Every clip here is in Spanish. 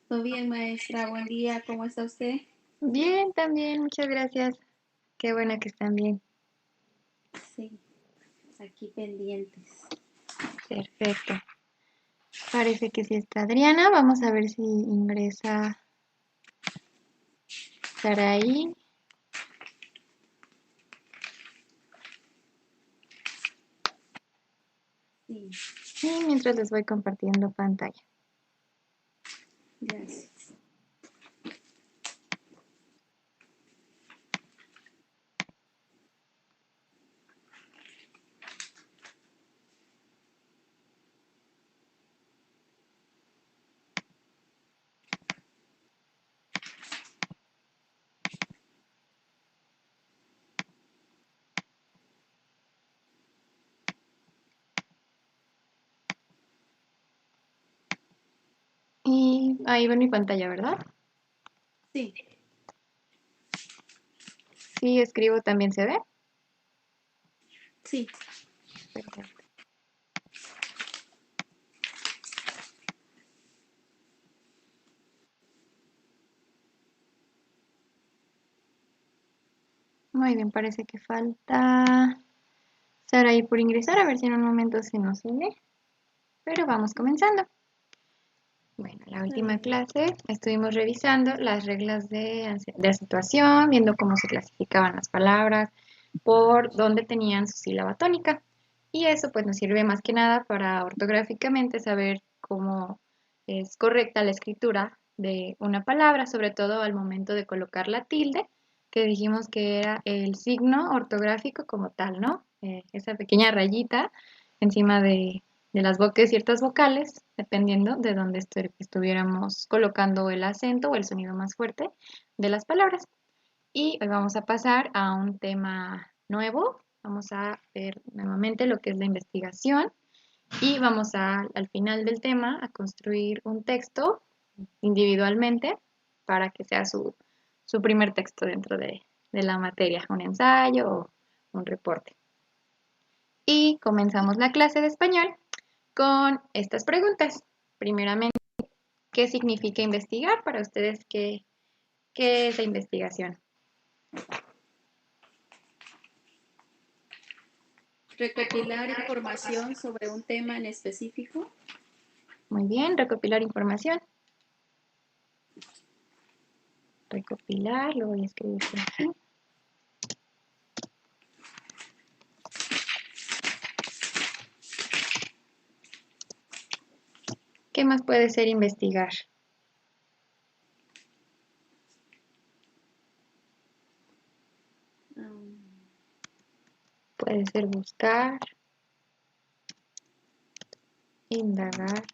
Todo bien, maestra. Buen día. ¿Cómo está usted? Bien, también, muchas gracias. Qué bueno que están bien. Sí, aquí pendientes. Perfecto. Parece que sí está Adriana. Vamos a ver si ingresa Saraí. Sí, Y mientras les voy compartiendo pantalla. gracias. Y ahí ven mi pantalla, ¿verdad? Sí, Sí, escribo también se ve. sí. Perfecto. Muy bien, parece que falta Saraí por ingresar. A ver si en un momento se nos une. Pero vamos comenzando. Bueno, en la Está última bien. clase estuvimos revisando las reglas de acentuación, viendo cómo se clasificaban las palabras, por dónde tenían su sílaba tónica. Y eso pues nos sirve más que nada para ortográficamente saber cómo es correcta la escritura de una palabra, sobre todo al momento de colocar la tilde, que dijimos que era el signo ortográfico como tal, ¿no? Esa pequeña rayita encima de las ciertas vocales, dependiendo de dónde estuviéramos colocando el acento o el sonido más fuerte de las palabras. Y hoy vamos a pasar a un tema nuevo. Vamos a ver nuevamente lo que es la investigación y vamos al final del tema a construir un texto individualmente para que sea su primer texto dentro de la materia, un ensayo o un reporte. Y comenzamos la clase de español con estas preguntas. Primeramente, ¿qué significa investigar? Para ustedes, ¿qué es la investigación? Recopilar información sobre un tema en específico. Muy bien, recopilar información. Recopilar, lo voy a escribir por aquí. ¿Qué más puede ser investigar? Um, Puede ser buscar, indagar,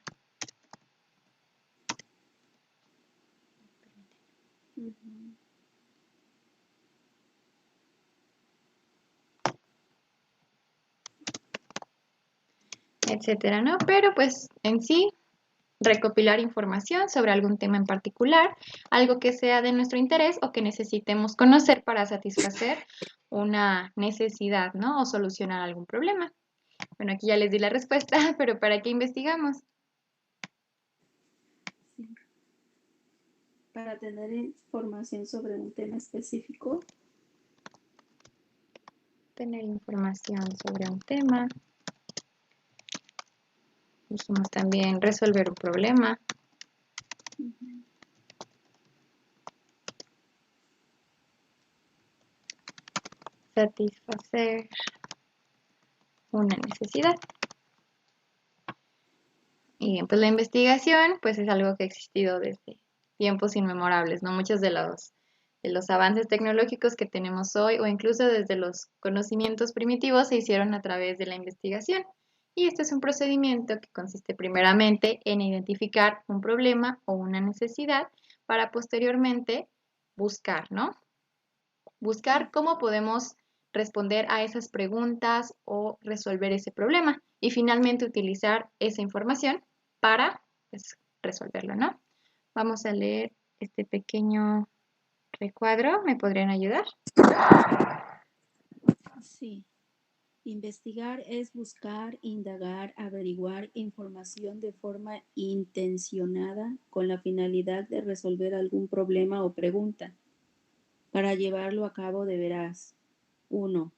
ujú. etcétera, ¿no? Pero pues en sí, recopilar información sobre algún tema en particular, algo que sea de nuestro interés o que necesitemos conocer para satisfacer una necesidad, ¿no? O solucionar algún problema. Bueno, aquí ya les di la respuesta, pero ¿para qué investigamos? Sí. Para tener información sobre un tema específico. Tener información sobre un tema. Dijimos también resolver un problema. Ujú. Satisfacer una necesidad. Y bien, pues la investigación pues es algo que ha existido desde tiempos inmemorables, ¿no? Muchos de los avances tecnológicos que tenemos hoy o incluso desde los conocimientos primitivos se hicieron a través de la investigación. Y este es un procedimiento que consiste primeramente en identificar un problema o una necesidad para posteriormente buscar, ¿no? Buscar Sí, cómo podemos responder a esas preguntas o resolver ese problema y finalmente utilizar esa información para pues, resolverlo, ¿no? Vamos a leer este pequeño recuadro. ¿Me podrían ayudar? sí. Investigar es buscar, indagar, averiguar información de forma intencionada con la finalidad de resolver algún problema o pregunta. Para llevarlo a cabo deberás 1.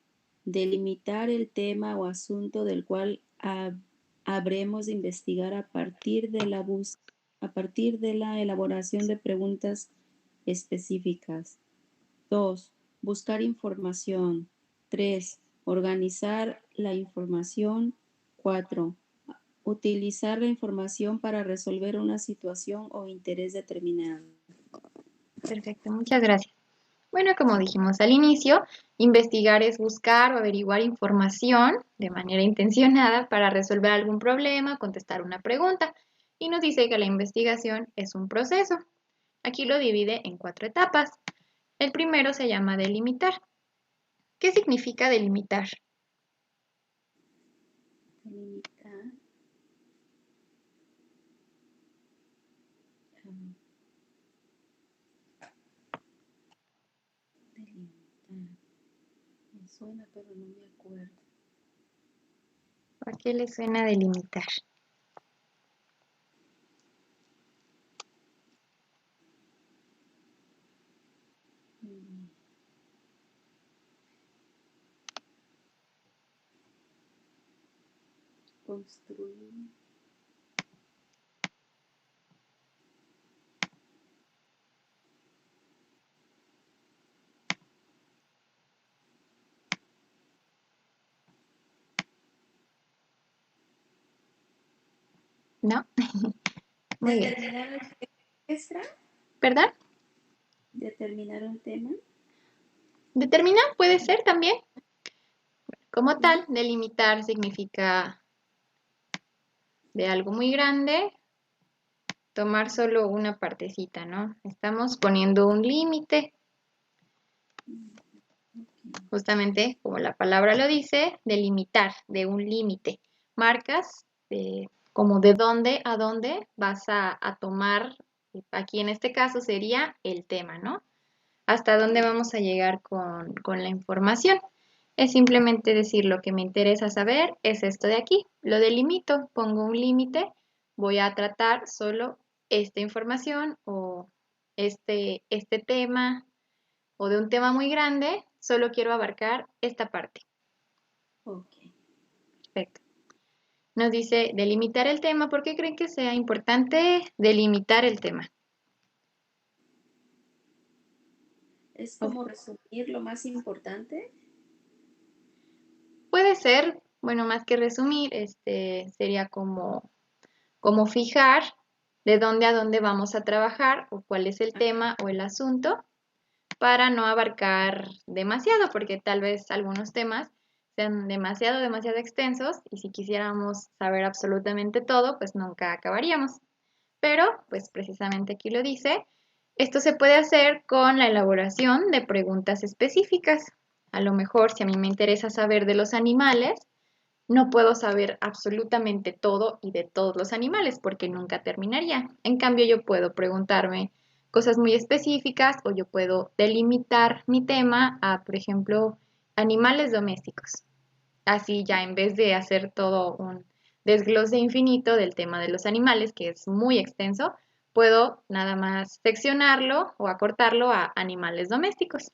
Delimitar el tema o asunto del cual habremos de investigar a partir de la elaboración de preguntas específicas. 2. Buscar información. 3. Organizar la información. 4. Utilizar la información para resolver una situación o interés determinado. Perfecto, muchas gracias. Bueno, como dijimos al inicio, investigar es buscar o averiguar información de manera intencionada para resolver algún problema o contestar una pregunta. Y nos dice que la investigación es un proceso. Aquí lo divide en 4 etapas. El primero se llama delimitar. ¿Qué significa delimitar? Delimitar. Delimitar. Me suena, pero no me acuerdo. ¿A qué le suena delimitar? Construir. ¿No? Muy bien. Determinar el extra. ¿Verdad? Determinar un tema. Determinar puede ser también. Como tal, delimitar significa de algo muy grande, tomar solo una partecita, ¿no? Estamos poniendo un límite, justamente como la palabra lo dice, delimitar, de un límite. Marcas como de dónde a dónde vas a tomar, aquí en este caso sería el tema, ¿no? Hasta dónde vamos a llegar con la información. Es simplemente decir lo que me interesa saber es esto de aquí. Lo delimito, pongo un límite, voy a tratar solo esta información o este tema o de un tema muy grande, solo quiero abarcar esta parte. Ok. Perfecto. Nos dice delimitar el tema. ¿Por qué creen que sea importante delimitar el tema? Es como resumir lo más importante. Puede ser, bueno, más que resumir, sería como fijar de dónde a dónde vamos a trabajar o cuál es el tema o el asunto para no abarcar demasiado, porque tal vez algunos temas sean demasiado extensos y si quisiéramos saber absolutamente todo, pues nunca acabaríamos. Pero, pues precisamente aquí lo dice, esto se puede hacer con la elaboración de preguntas específicas. A lo mejor, si a mí me interesa saber de los animales, no puedo saber absolutamente todo y de todos los animales porque nunca terminaría. En cambio, yo puedo preguntarme cosas muy específicas o yo puedo delimitar mi tema a, por ejemplo, animales domésticos. Así ya en vez de hacer todo un desglose infinito del tema de los animales, que es muy extenso, puedo nada más seccionarlo o acortarlo a animales domésticos.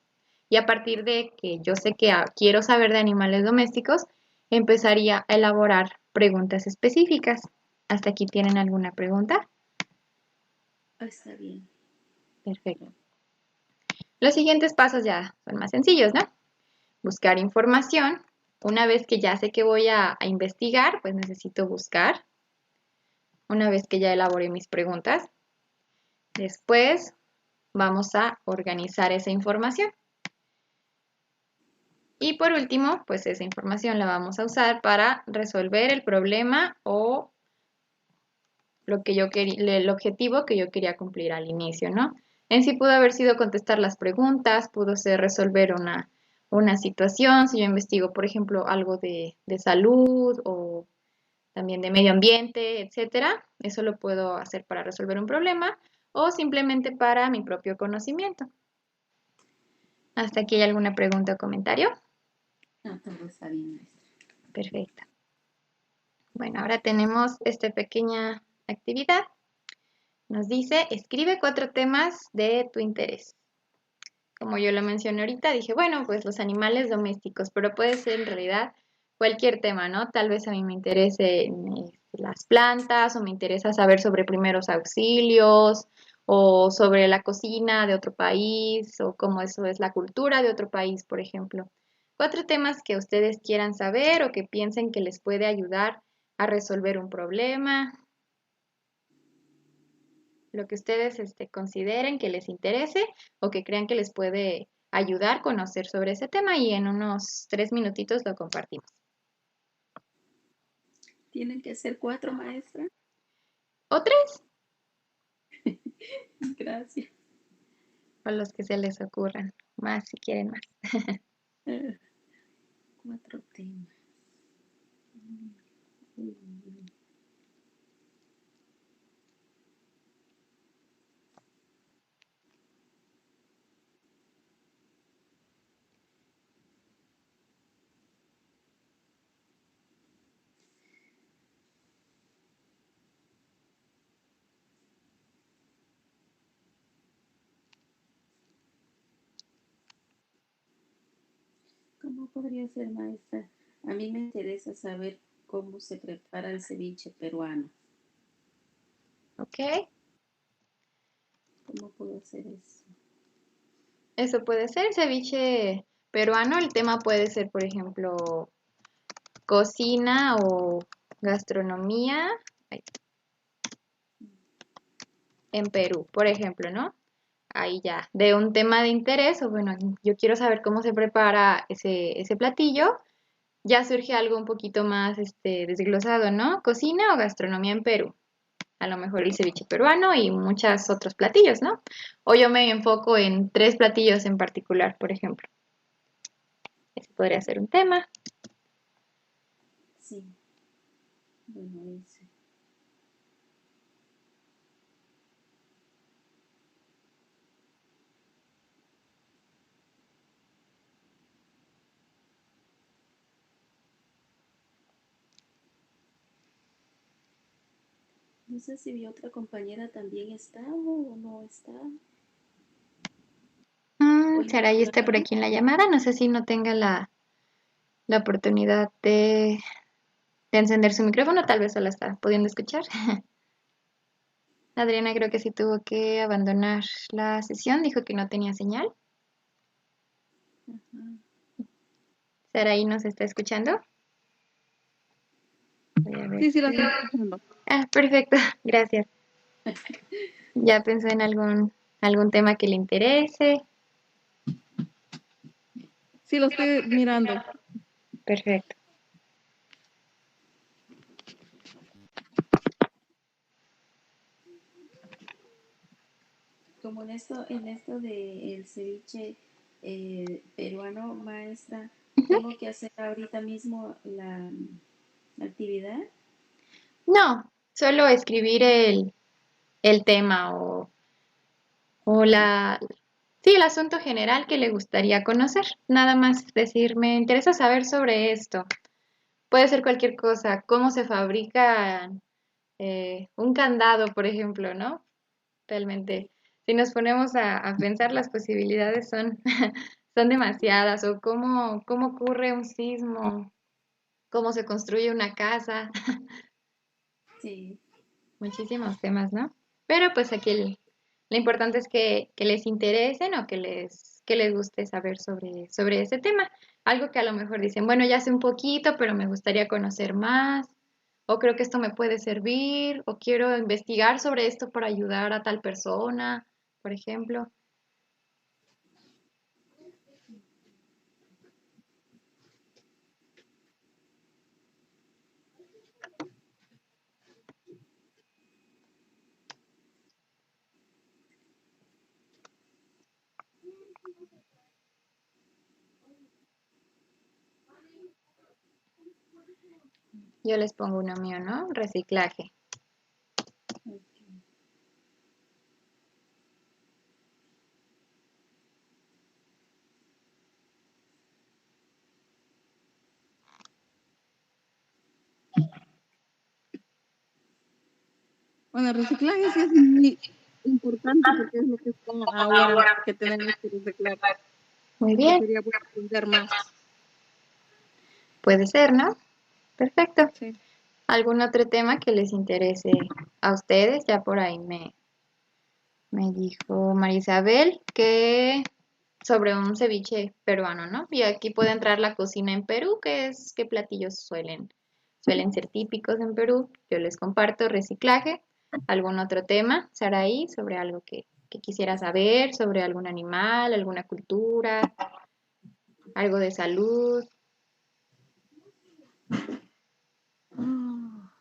Y a partir de que yo sé que quiero saber de animales domésticos, empezaría a elaborar preguntas específicas. ¿Hasta aquí tienen alguna pregunta? Está bien. Perfecto. Los siguientes pasos ya son más sencillos, ¿no? Buscar información. Una vez que ya sé que voy a investigar, pues necesito buscar. Una vez que ya elaboré mis preguntas, después vamos a organizar esa información. Y por último, pues esa información la vamos a usar para resolver el problema o el objetivo que yo quería cumplir al inicio, ¿no? En sí pudo haber sido contestar las preguntas, pudo ser resolver una situación, si yo investigo, por ejemplo, algo de salud o también de medio ambiente, etcétera. Eso lo puedo hacer para resolver un problema o simplemente para mi propio conocimiento. ¿Hasta aquí hay alguna pregunta o comentario? No, todo está bien, maestra. Perfecto. Bueno, ahora tenemos esta pequeña actividad. Nos dice, escribe 4 temas de tu interés. Como yo lo mencioné ahorita, dije, bueno, pues los animales domésticos, pero puede ser en realidad cualquier tema, ¿no? Tal vez a mí me interesen las plantas, o me interesa saber sobre primeros auxilios, o sobre la cocina de otro país, o cómo eso es la cultura de otro país, por ejemplo. 4 temas que ustedes quieran saber o que piensen que les puede ayudar a resolver un problema, lo que ustedes consideren que les interese o que crean que les puede ayudar a conocer sobre ese tema y en unos 3 minutitos lo compartimos. ¿Tienen que ser 4, maestra? ¿O 3? Gracias. O los que se les ocurran. Más si quieren más. 4 temas. ¿Cómo podría ser, maestra? A mí me interesa saber cómo se prepara el ceviche peruano. ¿Ok? ¿Cómo puedo hacer eso? Eso puede ser ceviche peruano. El tema puede ser, por ejemplo, cocina o gastronomía en Perú, por ejemplo, ¿no? Ahí ya, de un tema de interés, o bueno, yo quiero saber cómo se prepara ese platillo, ya surge algo un poquito más desglosado, ¿no? Cocina o gastronomía en Perú. A lo mejor el ceviche peruano y muchos otros platillos, ¿no? O yo me enfoco en 3 platillos en particular, por ejemplo. Ese podría ser un tema. Sí. Bueno, ese. No sé si mi otra compañera también está o no está. ¿O ya Saraí está por hablaron? aquí en la llamada. No sé si no tenga la oportunidad de encender su micrófono, tal vez solo está pudiendo escuchar. Adriana creo que sí tuvo que abandonar la sesión, dijo que no tenía señal. Ajá. Saraí nos está escuchando. Voy a ver Sí, sí, la si... estoy escuchando. Ah, perfecto, gracias. ¿Ya pensó en algún tema que le interese? Sí, lo estoy mirando. Perfecto. Como en esto de el ceviche peruano, maestra, ¿tengo que hacer ahorita mismo la actividad? No, solo escribir el tema o sí, el asunto general que le gustaría conocer. Nada más decir, me interesa saber sobre esto. Puede ser cualquier cosa, cómo se fabrica un candado, por ejemplo, ¿no? Realmente, si nos ponemos a pensar, las posibilidades son, son demasiadas, o cómo ocurre un sismo, cómo se construye una casa, Sí. muchísimos temas, ¿no? Pero pues aquí lo importante es que les interesen o que les guste saber sobre ese tema. Algo que a lo mejor dicen, bueno, ya sé un poquito, pero me gustaría conocer más, o creo que esto me puede servir, o quiero investigar sobre esto para ayudar a tal persona, por ejemplo. Yo les pongo uno mío, ¿no? Reciclaje. Ok. Bueno, el reciclaje sí es muy importante porque es lo que está ahora que tenemos que reciclar. Muy Que bien, sería bueno aprender más. puede ser, ¿no? Perfecto. Sí. ¿Algún otro tema que les interese a ustedes? Ya por ahí me dijo María Isabel que sobre un ceviche peruano, ¿no? Y aquí puede entrar la cocina en Perú, qué platillos suelen ser típicos en Perú. Yo les comparto reciclaje. ¿Algún otro tema, Saraí, sobre algo que quisiera saber, sobre algún animal, alguna cultura, algo de salud? Ah,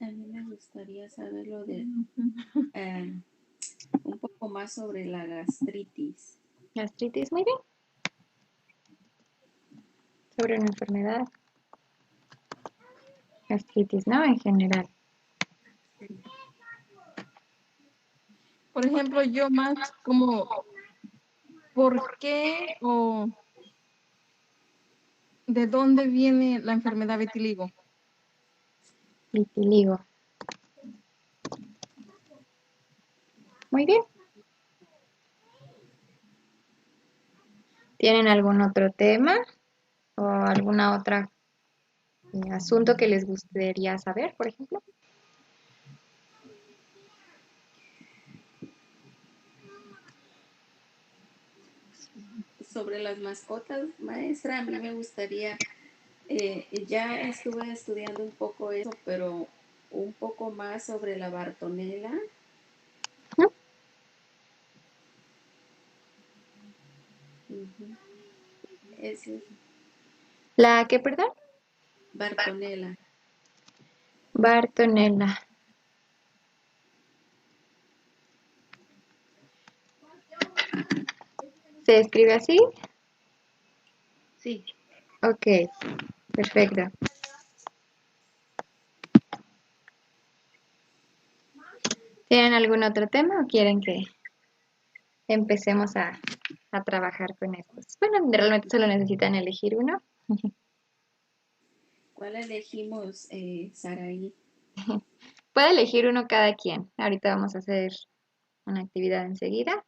A mí me gustaría saber lo de eh, un poco más sobre la gastritis. Gastritis, muy bien. Sobre una enfermedad, gastritis, ¿no? En general. Por ejemplo, yo más como, ¿por qué o de dónde viene la enfermedad vitiligo? Vitiligo. Muy bien. ¿Tienen algún otro tema o alguna otra asunto que les gustaría saber, por ejemplo? Sobre las mascotas, maestra, a mí me gustaría, ya estuve estudiando un poco eso, pero un poco más sobre la Bartonella. ¿No? Ujú. Ese es ¿La qué, perdón? Bartonella. Bartonella. ¿Se escribe así? Sí. Ok, perfecto. ¿Tienen algún otro tema o quieren que empecemos a trabajar con estos? Bueno, realmente solo necesitan elegir uno. ¿Cuál elegimos, Saraí? Puede elegir uno cada quien. Ahorita vamos a hacer una actividad enseguida.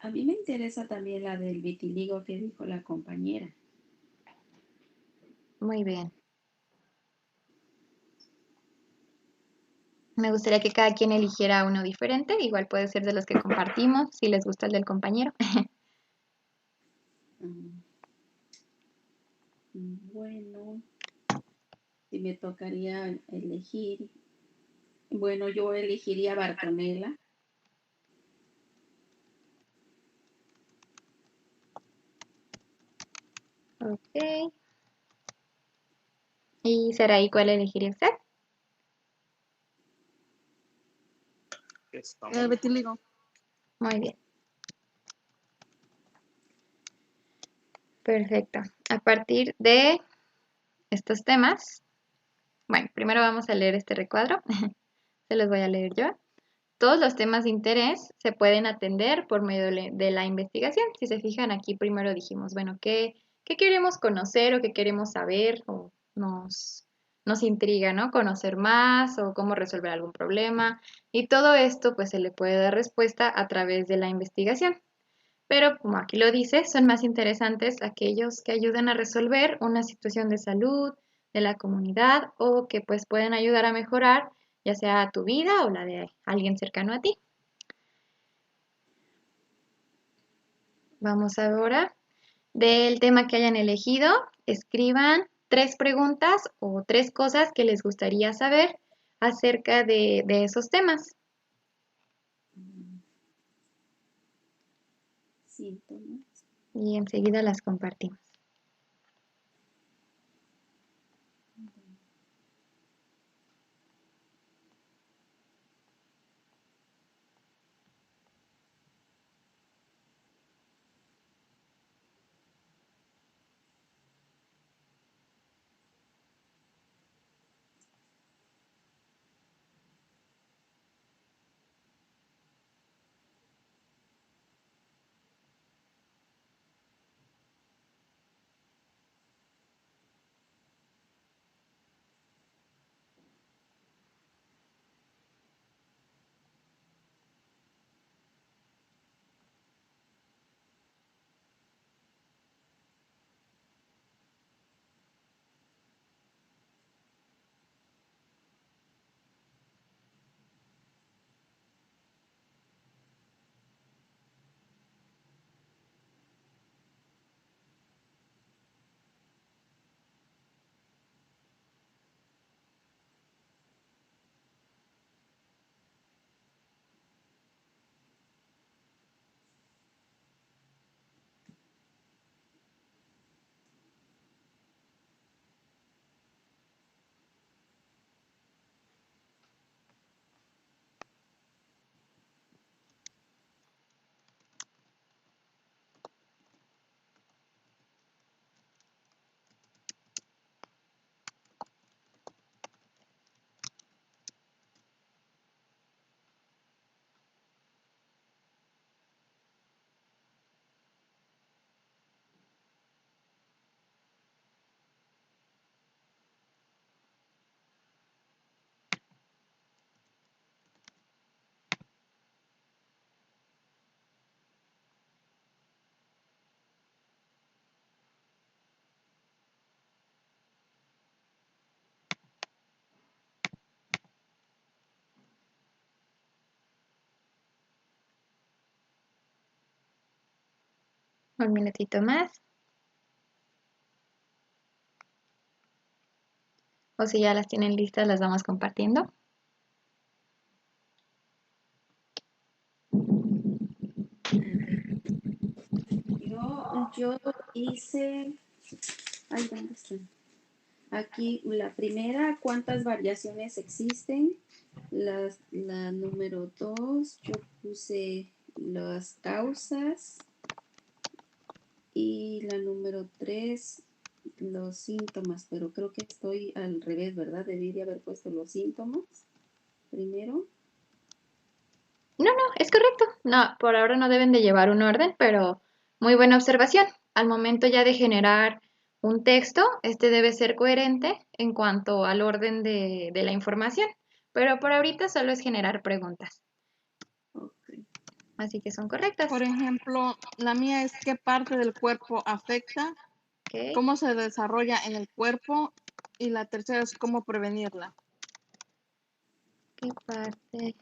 A mí me interesa también la del vitiligo que dijo la compañera. Muy bien. Me gustaría que cada quien eligiera uno diferente. Igual puede ser de los que compartimos, si les gusta el del compañero. Mm, Bueno, si me tocaría elegir, bueno, yo elegiría Bartonella. Ok. ¿Y Saraí, cuál elegiría usted? El vitiligo. Muy bien. Perfecto. A partir de estos temas, bueno, primero vamos a leer este recuadro. Se los voy a leer yo. Todos los temas de interés se pueden atender por medio de la investigación. Si se fijan, aquí primero dijimos, bueno, ¿qué queremos conocer o qué queremos saber o nos intriga, ¿no? Conocer más o cómo resolver algún problema. Y todo esto, pues, se le puede dar respuesta a través de la investigación. Pero, como aquí lo dice, son más interesantes aquellos que ayudan a resolver una situación de salud, de la comunidad o que pues pueden ayudar a mejorar ya sea tu vida o la de alguien cercano a ti. Vamos ahora del tema que hayan elegido. Escriban 3 preguntas o 3 cosas que les gustaría saber acerca de esos temas. Mm, Síntomas. Y enseguida las compartimos. Un minutito más. O si ya las tienen listas, las vamos compartiendo. Yo hice, ay, ¿dónde están? Aquí la primera, ¿cuántas variaciones existen? La número 2, yo puse las causas. Y la número 3, los síntomas, pero creo que estoy al revés, ¿verdad? Debí de haber puesto los síntomas primero. No, es correcto. No, por ahora no deben de llevar un orden, pero muy buena observación. Al momento ya de generar un texto, este debe ser coherente en cuanto al orden de la información, pero por ahorita solo es generar preguntas. Okay. Así que son correctas. Por ejemplo, la mía es ¿qué parte del cuerpo afecta? Okay. ¿Cómo se desarrolla en el cuerpo? Y la tercera es ¿cómo prevenirla? ¿Qué parte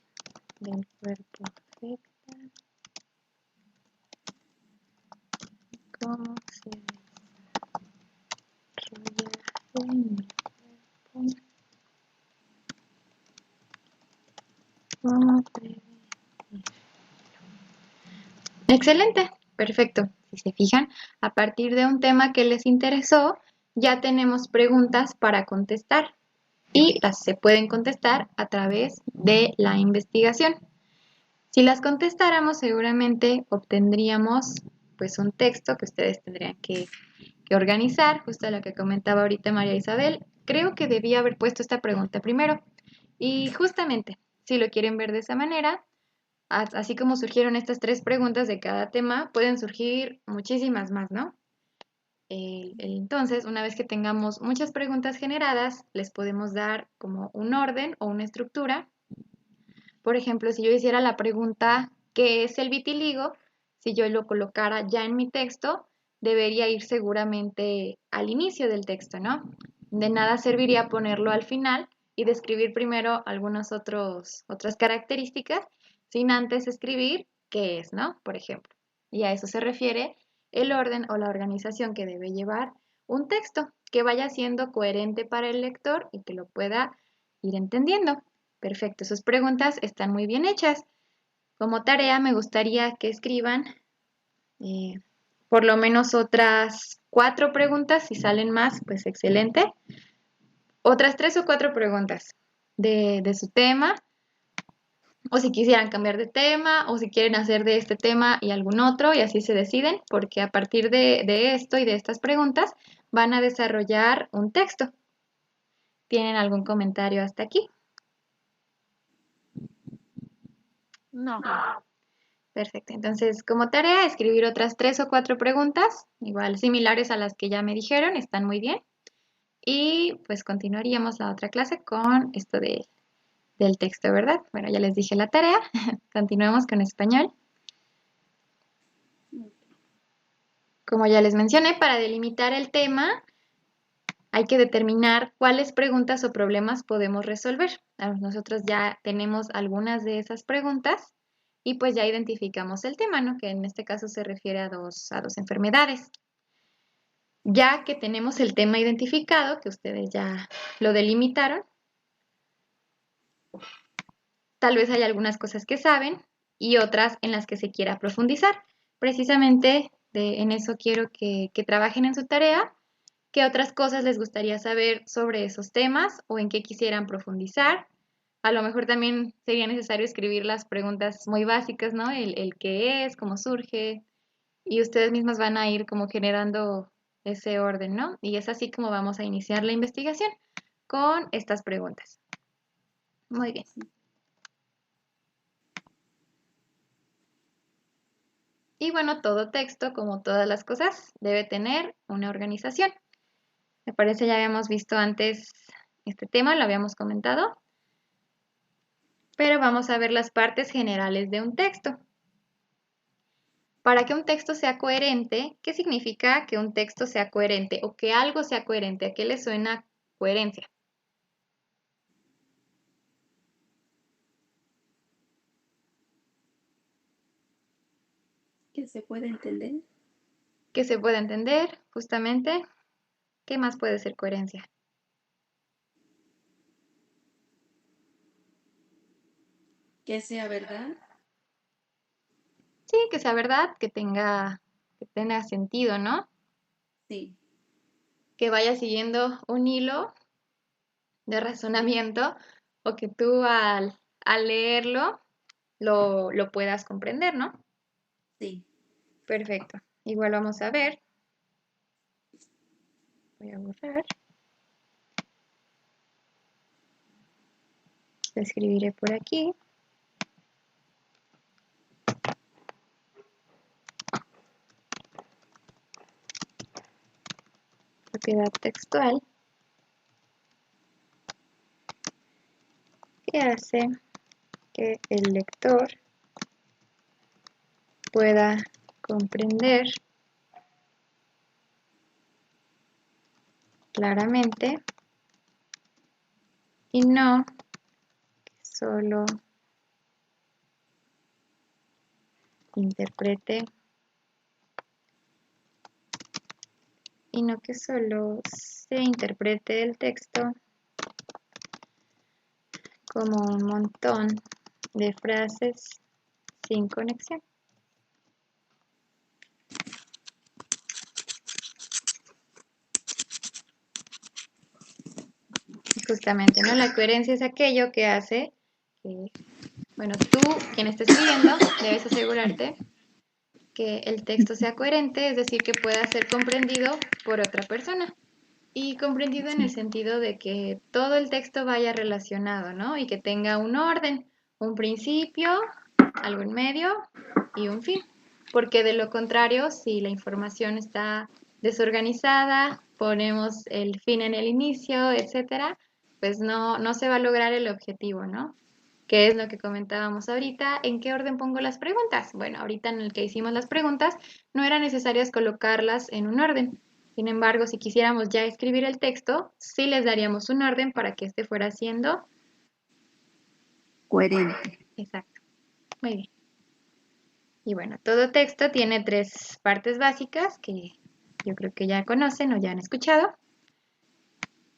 del cuerpo afecta? ¿Cómo se desarrolla en el cuerpo? ¿Cómo prevenir? Excelente, perfecto. Si se fijan, a partir de un tema que les interesó, ya tenemos preguntas para contestar y las se pueden contestar a través de la investigación. Si las contestáramos, seguramente obtendríamos pues un texto que ustedes tendrían que organizar, justo lo que comentaba ahorita María Isabel. Creo que debía haber puesto esta pregunta primero. Y justamente, si lo quieren ver de esa manera, así como surgieron estas 3 preguntas de cada tema, pueden surgir muchísimas más, ¿no? Entonces, una vez que tengamos muchas preguntas generadas, les podemos dar como un orden o una estructura. Por ejemplo, si yo hiciera la pregunta, ¿qué es el vitiligo? Si yo lo colocara ya en mi texto, debería ir seguramente al inicio del texto, ¿no? De nada serviría ponerlo al final y describir primero algunas otras características sin antes escribir qué es, ¿no? Por ejemplo. Y a eso se refiere el orden o la organización que debe llevar un texto, que vaya siendo coherente para el lector y que lo pueda ir entendiendo. Perfecto, sus preguntas están muy bien hechas. Como tarea me gustaría que escriban por lo menos otras 4 preguntas, si salen más, pues excelente. Otras 3 o 4 preguntas de su tema, o si quisieran cambiar de tema, o si quieren hacer de este tema y algún otro, y así se deciden, porque a partir de esto y de estas preguntas van a desarrollar un texto. ¿Tienen algún comentario hasta aquí? No. Perfecto. Entonces, como tarea, escribir otras 3 o 4 preguntas, igual similares a las que ya me dijeron, están muy bien. Y pues continuaríamos la otra clase con esto del texto, ¿verdad? Bueno, ya les dije la tarea. Continuemos con español. Como ya les mencioné, para delimitar el tema hay que determinar cuáles preguntas o problemas podemos resolver. Nosotros ya tenemos algunas de esas preguntas y pues ya identificamos el tema, ¿no? Que en este caso se refiere a dos enfermedades. Ya que tenemos el tema identificado, que ustedes ya lo delimitaron, tal vez hay algunas cosas que saben y otras en las que se quiera profundizar. Precisamente en eso quiero que trabajen en su tarea. ¿Qué otras cosas les gustaría saber sobre esos temas o en qué quisieran profundizar? A lo mejor también sería necesario escribir las preguntas muy básicas, ¿no? El qué es, cómo surge, y ustedes mismas van a ir como generando ese orden, ¿no? Y es así como vamos a iniciar la investigación con estas preguntas. Muy bien. Y bueno, todo texto, como todas las cosas, debe tener una organización. Me parece ya habíamos visto antes este tema, lo habíamos comentado, pero vamos a ver las partes generales de un texto. Para que un texto sea coherente, ¿qué significa que un texto sea coherente o que algo sea coherente? ¿A qué le suena coherencia? Que se puede entender. que se pueda entender, justamente. ¿Qué más puede ser coherencia? Que sea verdad. Sí, que sea verdad, que tenga sentido, ¿no? Sí. Que vaya siguiendo un hilo de razonamiento o que tú al leerlo lo puedas comprender, ¿no? Sí. Perfecto. Igual vamos a ver. Voy a borrar. Lo escribiré por aquí. Propiedad textual que hace que el lector pueda comprender claramente y no solo interprete y no que solo se interprete el texto como un montón de frases sin conexión. Justamente, ¿no? La coherencia es aquello que hace que, bueno, tú, quien estés escribiendo, debes asegurarte que el texto sea coherente, es decir, que pueda ser comprendido por otra persona. Y comprendido en el sentido de que todo el texto vaya relacionado, ¿no? Y que tenga un orden, un principio, algo en medio y un fin. Porque de lo contrario, si la información está desorganizada, ponemos el fin en el inicio, etcétera, pues no se va a lograr el objetivo, ¿no? ¿Qué es lo que comentábamos ahorita? ¿En qué orden pongo las preguntas? Bueno, ahorita en el que hicimos las preguntas, no era necesario colocarlas en un orden. Sin embargo, si quisiéramos ya escribir el texto, sí les daríamos un orden para que este fuera siendo Coherente. exacto. Muy bien. Y bueno, todo texto tiene tres partes básicas que yo creo que ya conocen o ya han escuchado.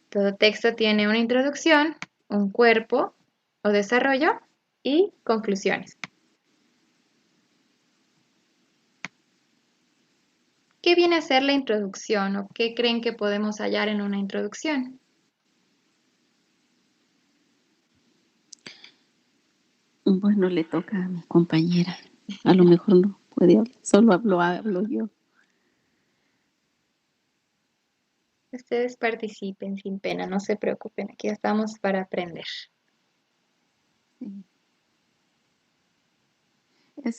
Todo texto tiene una introducción, un cuerpo o desarrollo y conclusiones. ¿Qué viene a ser la introducción o qué creen que podemos hallar en una introducción? Bueno, le toca a mi compañera. A lo mejor no puede hablar, solo hablo yo. Ustedes participen sin pena, no se preocupen, aquí estamos para aprender. Sí.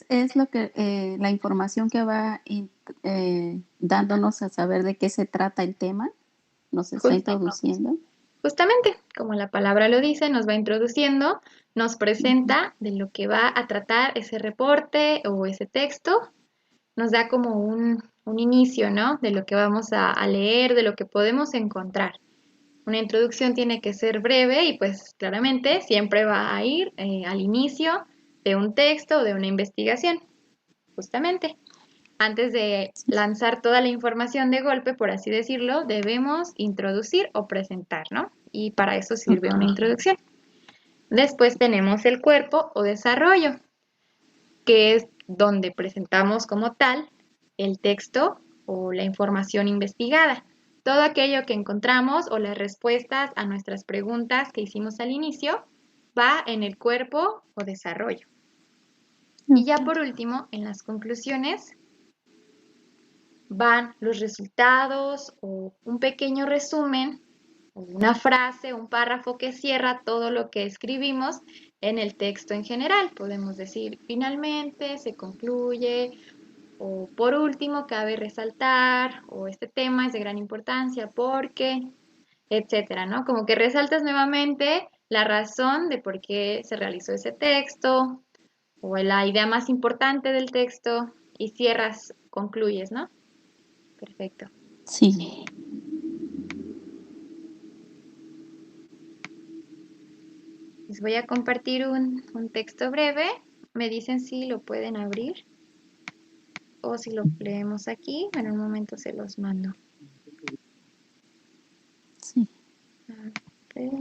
Es lo que la información que va dándonos a saber de qué se trata el tema, nos está introduciendo. Justamente, como la palabra lo dice, nos va introduciendo, nos presenta de lo que va a tratar ese reporte o ese texto, nos da como un inicio, ¿no? De lo que vamos a leer, de lo que podemos encontrar. Una introducción tiene que ser breve y pues claramente siempre va a ir al inicio de un texto o de una investigación, justamente. Antes de lanzar toda la información de golpe, por así decirlo, debemos introducir o presentar, ¿no? Y para eso sirve una introducción. Después tenemos el cuerpo o desarrollo, que es donde presentamos como tal el texto o la información investigada. Todo aquello que encontramos o las respuestas a nuestras preguntas que hicimos al inicio va en el cuerpo o desarrollo. Y ya por último, en las conclusiones van los resultados o un pequeño resumen, o una frase, un párrafo que cierra todo lo que escribimos en el texto en general. Podemos decir, finalmente, se concluye, o por último, cabe resaltar, o este tema es de gran importancia porque, etcétera, ¿no? Como que resaltas nuevamente la razón de por qué se realizó ese texto, o la idea más importante del texto, y cierras, concluyes, ¿no? Perfecto. Sí. Les voy a compartir un texto breve. Me dicen si lo pueden abrir. o si lo leemos aquí, en un momento se los mando. Sí. A ver.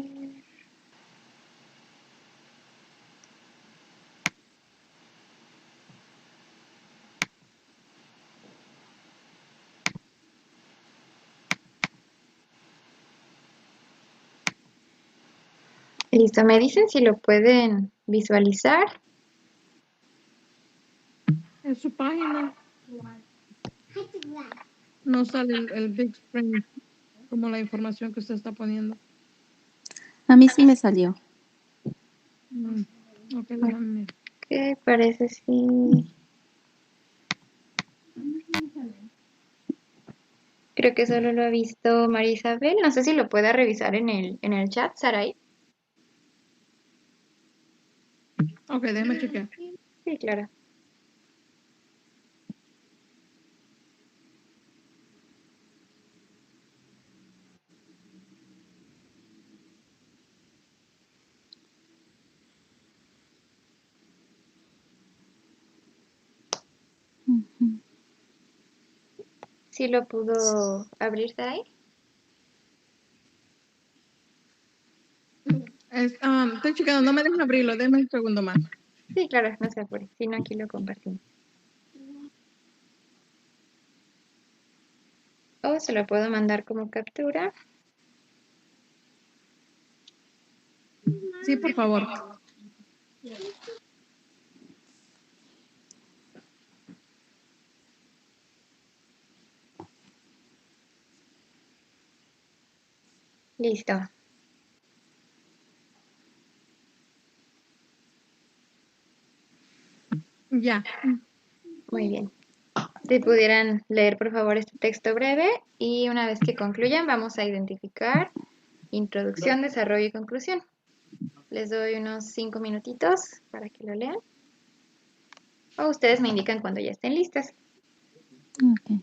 Listo, me dicen si lo pueden visualizar. En su página no sale el big screen como la información que usted está poniendo. A mí sí me salió. Ok, déjame. Ok, parece sí. Creo que solo lo ha visto María Isabel. No sé si lo puede revisar en el chat, Saray. Ok, déjame chequear. Sí, claro. Ujú. ¿Sí lo pudo abrir, Saray? Estoy chequeando, no me dejen abrirlo, déjame un segundo más. Sí, claro, no se apure. Si no, aquí lo compartimos. O se lo puedo mandar como captura. Sí, por favor. Listo. Ya. Muy bien. Si pudieran leer, por favor, este texto breve y una vez que concluyan, vamos a identificar introducción, desarrollo y conclusión. Les doy unos 5 minutitos para que lo lean. O ustedes me indican cuando ya estén listas. Ok.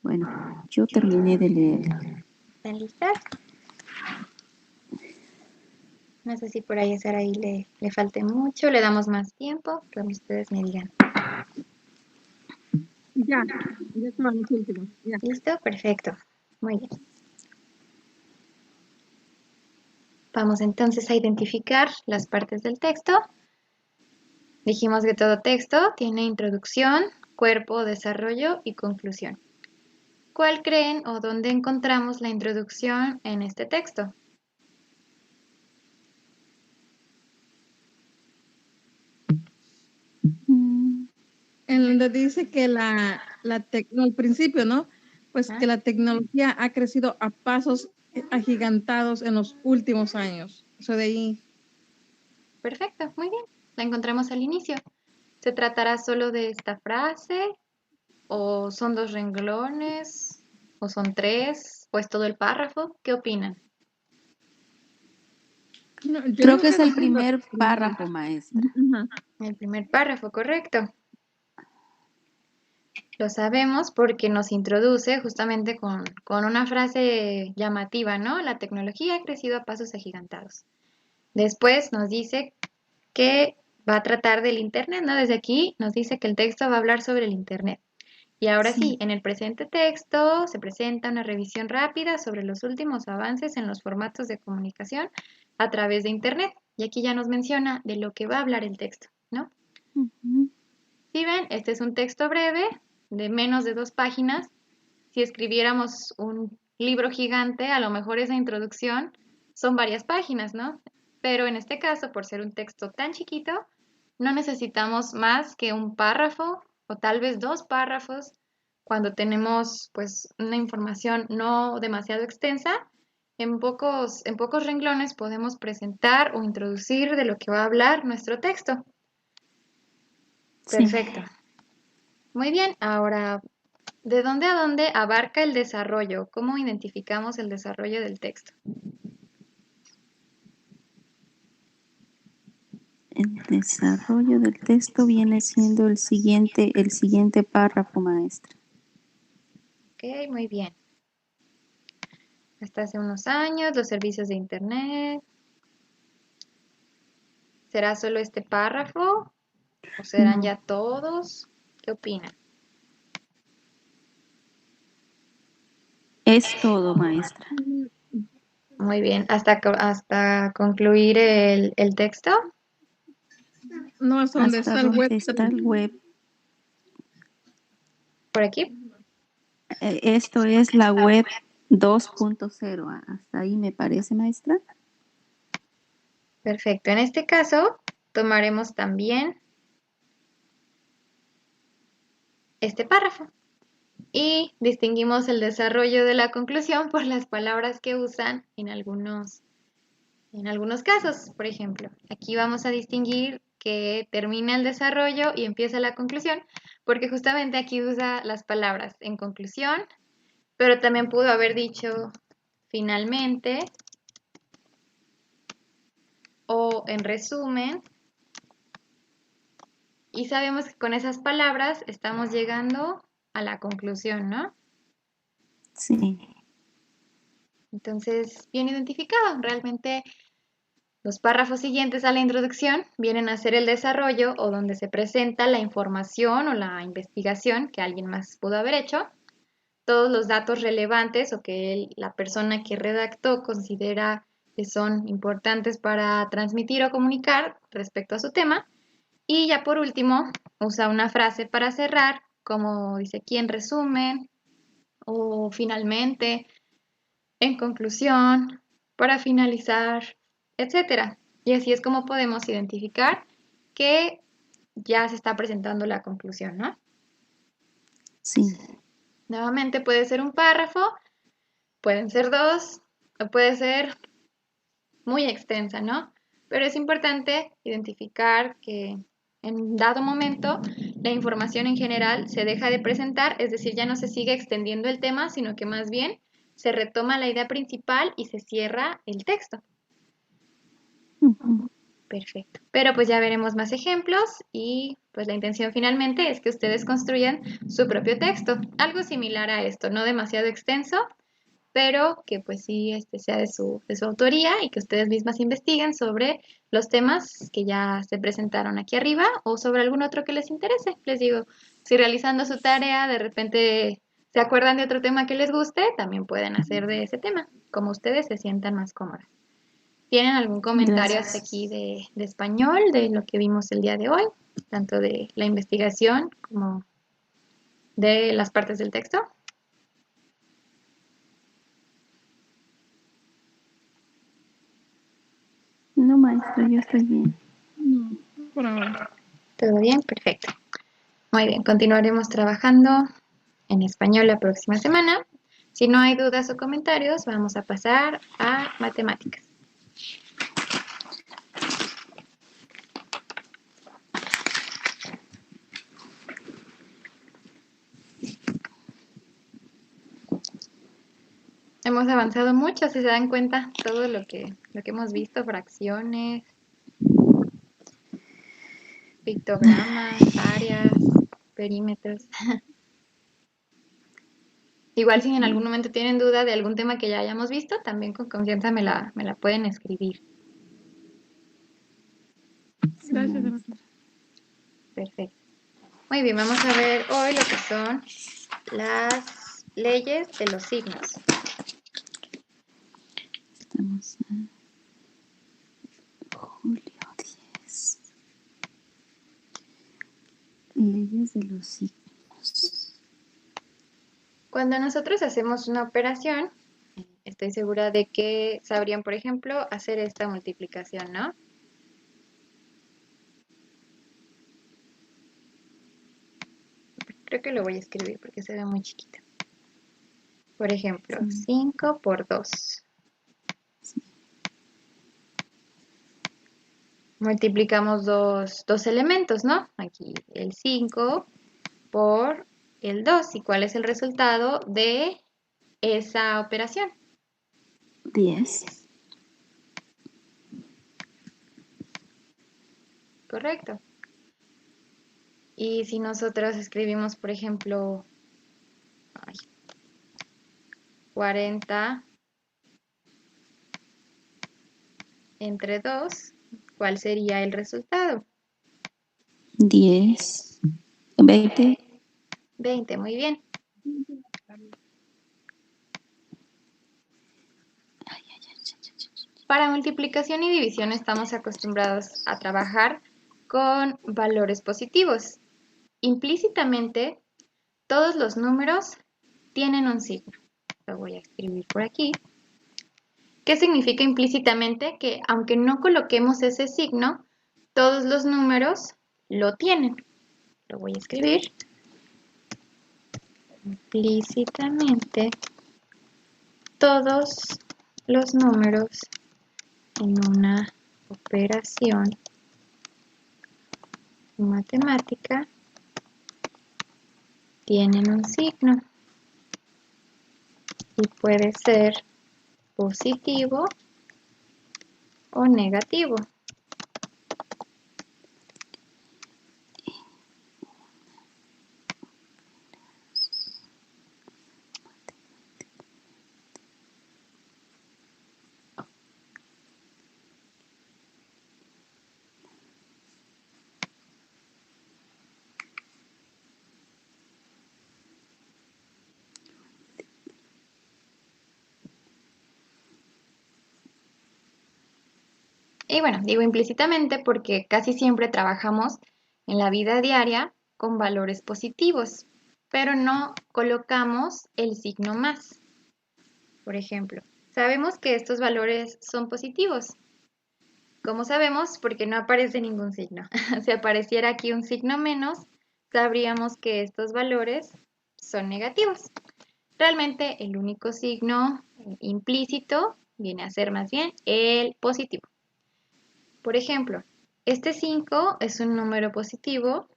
Bueno, yo terminé de leerlo. ¿Están listas? No sé si por ahí a Saraí le falte mucho, le damos más tiempo, como ustedes me digan. Ya, ya estaban los últimos. Ya. ¿Listo? Perfecto. Muy bien. Vamos entonces a identificar las partes del texto. Dijimos que todo texto tiene introducción, cuerpo, desarrollo y conclusión. ¿Cuál creen o dónde encontramos la introducción en este texto? En donde dice que al principio, ¿no? Pues Ah, que la tecnología ha crecido a pasos agigantados en los últimos años. Eso de ahí. perfecto, muy bien. La encontramos al inicio. ¿Se tratará solo de esta frase? ¿O son 2 renglones? ¿O son 3? ¿O es todo el párrafo? ¿Qué opinan? No, yo Creo digo que que es es el solo primer párrafo, maestra. Ajá. El primer párrafo, correcto. Lo sabemos porque nos introduce justamente con una frase llamativa, ¿no? La tecnología ha crecido a pasos agigantados. Después nos dice que va a tratar del Internet, ¿no? Desde aquí nos dice que el texto va a hablar sobre el Internet. Y ahora sí, Sí. en el presente texto se presenta una revisión rápida sobre los últimos avances en los formatos de comunicación a través de Internet. Y aquí ya nos menciona de lo que va a hablar el texto, ¿no? Ujú. Si ven, este es un texto breve de menos de 2 páginas. Si escribiéramos un libro gigante, a lo mejor esa introducción son varias páginas, ¿no? Pero en este caso, por ser un texto tan chiquito, no necesitamos más que un párrafo o tal vez 2 párrafos cuando tenemos pues una información no demasiado extensa. En pocos renglones podemos presentar o introducir de lo que va a hablar nuestro texto. Sí. Perfecto. Muy bien, ahora, ¿de dónde a dónde abarca el desarrollo? ¿Cómo identificamos el desarrollo del texto? El desarrollo del texto viene siendo el siguiente párrafo, maestra. Ok, muy bien. Hasta hace unos años, los servicios de Internet. ¿Será solo este párrafo? ¿O serán No, ya todos? ¿Qué opinan? es todo, maestra. Muy bien, hasta concluir el texto. No, hasta donde Hasta está el web donde está 3. el web. Por aquí. Esto es la web 2.0. Hasta ahí me parece, maestra. Perfecto. En este caso, tomaremos también este párrafo. Y distinguimos el desarrollo de la conclusión por las palabras que usan en algunos casos. Por ejemplo, aquí vamos a distinguir que termina el desarrollo y empieza la conclusión, porque justamente aquí usa las palabras en conclusión, pero también pudo haber dicho finalmente o en resumen. Y sabemos que con esas palabras estamos llegando a la conclusión, ¿no? Sí. Entonces, bien identificado. Realmente los párrafos siguientes a la introducción vienen a ser el desarrollo o donde se presenta la información o la investigación que alguien más pudo haber hecho, todos los datos relevantes o que la persona que redactó considera que son importantes para transmitir o comunicar respecto a su tema. Y ya por último, usa una frase para cerrar, como dice aquí en resumen o finalmente, en conclusión, para finalizar, etcétera. Y así es como podemos identificar que ya se está presentando la conclusión, ¿no? Sí. Nuevamente puede ser un párrafo, pueden ser 2, o puede ser muy extensa, ¿no? Pero es importante identificar que en dado momento la información en general se deja de presentar, es decir, ya no se sigue extendiendo el tema, sino que más bien se retoma la idea principal y se cierra el texto. Ujú. Perfecto. Pero pues ya veremos más ejemplos y pues la intención finalmente es que ustedes construyan su propio texto. Algo similar a esto, no demasiado extenso, pero que pues sí sea de su autoría y que ustedes mismas investiguen sobre los temas que ya se presentaron aquí arriba o sobre algún otro que les interese. Les digo, si realizando su tarea de repente se acuerdan de otro tema que les guste, también pueden hacer de ese tema, como ustedes se sientan más cómodas. ¿Tienen algún comentario hasta Gracias. aquí de español, de lo que vimos el día de hoy, tanto de la investigación como de las partes del texto? No, maestra, yo estoy bien. No, por ahora. ¿Todo bien? Perfecto. Muy bien, continuaremos trabajando en español la próxima semana. Si no hay dudas o comentarios, vamos a pasar a matemáticas. Hemos avanzado mucho, si se dan cuenta, todo lo que hemos visto, fracciones, pictogramas, áreas, perímetros. Igual si en algún momento tienen duda de algún tema que ya hayamos visto, también con confianza me la pueden escribir. Sí, Gracias, maestra. Perfecto. Muy bien, vamos a ver hoy lo que son las leyes de los signos. Estamos a julio 10. Leyes de los signos. Cuando nosotros hacemos una operación, estoy segura de que sabrían, por ejemplo, hacer esta multiplicación, ¿no? Creo que lo voy a escribir porque se ve muy chiquito. Por ejemplo, Sí. 5 por 2. Sí. Multiplicamos dos elementos, ¿no? Aquí el 5 por el 2. ¿Y cuál es el resultado de esa operación? 10. Correcto. Y si nosotros escribimos, por ejemplo, 40 entre 2, ¿cuál sería el resultado? 10. 20. 20, muy bien. Para multiplicación y división estamos acostumbrados a trabajar con valores positivos. Implícitamente, todos los números tienen un signo. Lo voy a escribir por aquí. ¿Qué significa implícitamente? Que aunque no coloquemos ese signo, todos los números lo tienen. Lo voy a escribir. Implícitamente, todos los números en una operación matemática tienen un signo y puede ser positivo o negativo. Y bueno, digo implícitamente porque casi siempre trabajamos en la vida diaria con valores positivos, pero no colocamos el signo más. Por ejemplo, sabemos que estos valores son positivos. ¿Cómo sabemos? Porque no aparece ningún signo. Si apareciera aquí un signo menos, sabríamos que estos valores son negativos. Realmente el único signo implícito viene a ser más bien el positivo. Por ejemplo, este 5 es un número positivo,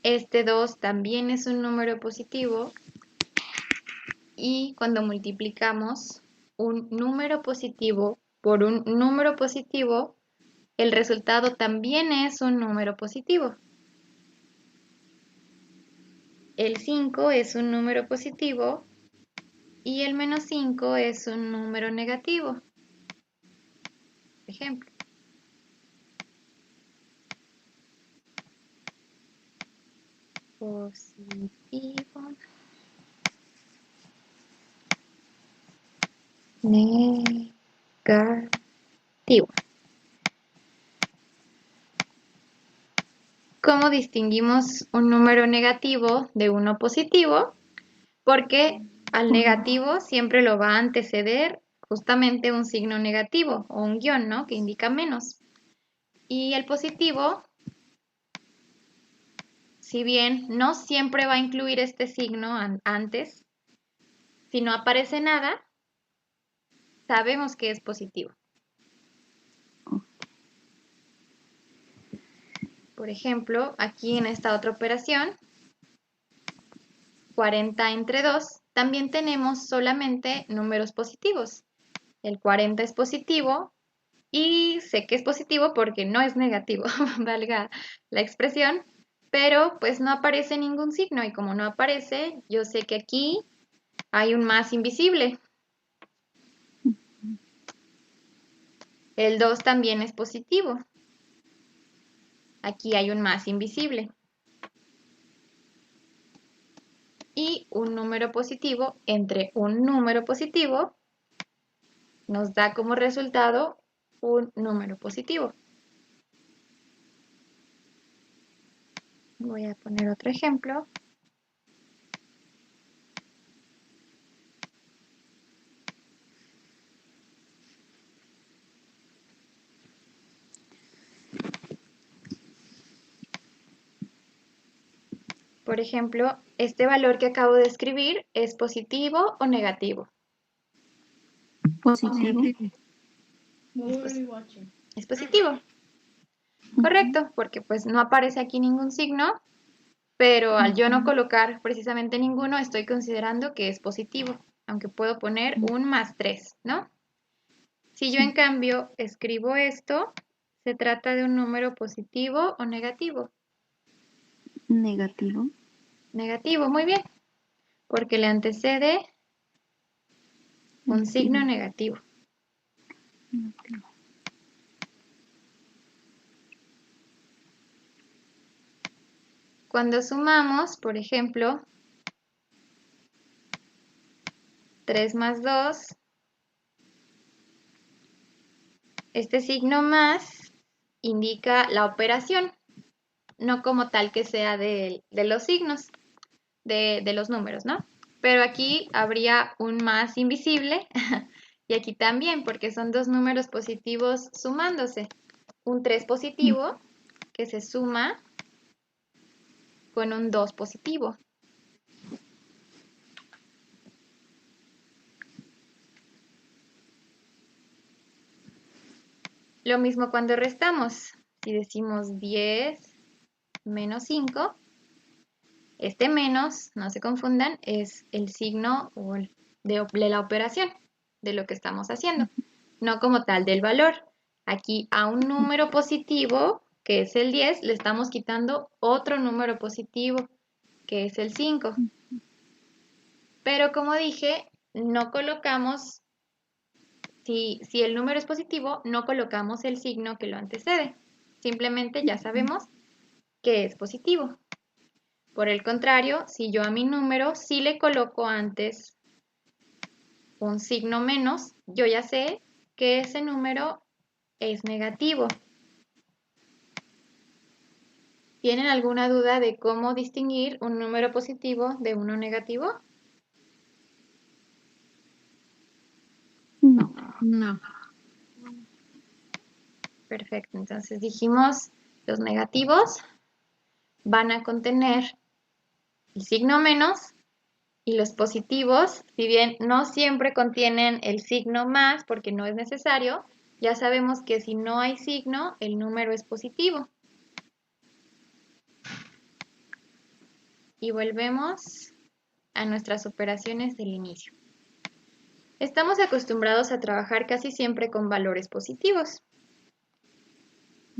este 2 también es un número positivo y cuando multiplicamos un número positivo por un número positivo, el resultado también es un número positivo. El 5 es un número positivo y el menos 5 es un número negativo. Por ejemplo. Positivo. Negativo. ¿Cómo distinguimos un número negativo de uno positivo? Porque al negativo siempre lo va a anteceder justamente un signo negativo o un guión, ¿no? Que indica menos. Y el positivo, si bien no siempre va a incluir este signo antes, si no aparece nada, sabemos que es positivo. Por ejemplo, aquí en esta otra operación, 40 entre 2, también tenemos solamente números positivos. El 40 es positivo y sé que es positivo porque no es negativo, valga la expresión, pero pues no aparece ningún signo y como no aparece, yo sé que aquí hay un más invisible. El 2 también es positivo. Aquí hay un más invisible. Y un número positivo entre un número positivo nos da como resultado un número positivo. Voy a poner otro ejemplo. Por ejemplo, este valor que acabo de escribir, ¿es positivo o negativo? Positivo. Es positivo. Correcto, porque pues no aparece aquí ningún signo, pero al yo no colocar precisamente ninguno, estoy considerando que es positivo, aunque puedo poner un más 3, ¿no? Si yo en cambio escribo esto, ¿se trata de un número positivo o negativo? Negativo. Negativo, muy bien, porque le antecede un signo negativo. Cuando sumamos, por ejemplo, 3 más 2, este signo más indica la operación, no como tal que sea de los signos, de los números, ¿no? Pero aquí habría un más invisible y aquí también, porque son dos números positivos sumándose. Un 3 positivo que se suma con un 2 positivo. Lo mismo cuando restamos. Si decimos 10 menos 5, este menos, no se confundan, es el signo de la operación, de lo que estamos haciendo, no como tal del valor. Aquí a un número positivo, que es el 10, le estamos quitando otro número positivo, que es el 5. Pero como dije, no colocamos, si el número es positivo, no colocamos el signo que lo antecede. Simplemente ya sabemos que es positivo. Por el contrario, si yo a mi número sí le coloco antes un signo menos, yo ya sé que ese número es negativo. ¿Tienen alguna duda de cómo distinguir un número positivo de uno negativo? No. No. Perfecto, entonces dijimos los negativos van a contener el signo menos y los positivos, si bien no siempre contienen el signo más porque no es necesario, ya sabemos que si no hay signo, el número es positivo. Y volvemos a nuestras operaciones del inicio. Estamos acostumbrados a trabajar casi siempre con valores positivos.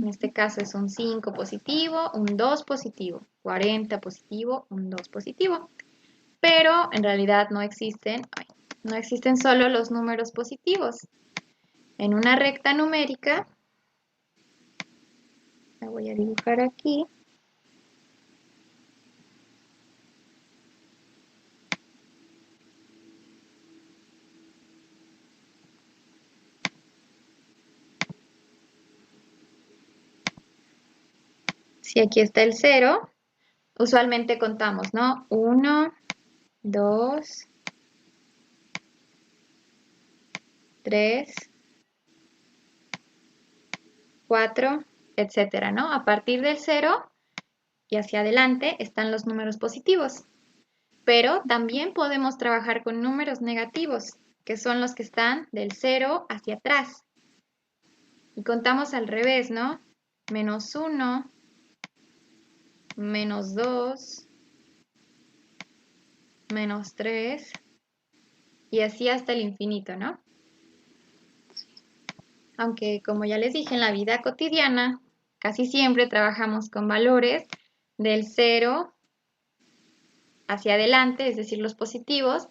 En este caso es un 5 positivo, un 2 positivo, 40 positivo, un 2 positivo. Pero en realidad no existen solo los números positivos. En una recta numérica, la voy a dibujar aquí. Si aquí está el 0, usualmente contamos, ¿no? 1, 2, 3, 4, etcétera, ¿no? A partir del 0 y hacia adelante están los números positivos. Pero también podemos trabajar con números negativos, que son los que están del 0 hacia atrás. Y contamos al revés, ¿no? Menos 1, menos 2, menos 3, y así hasta el infinito, ¿no? Aunque, como ya les dije, en la vida cotidiana, casi siempre trabajamos con valores del 0 hacia adelante, es decir, los positivos.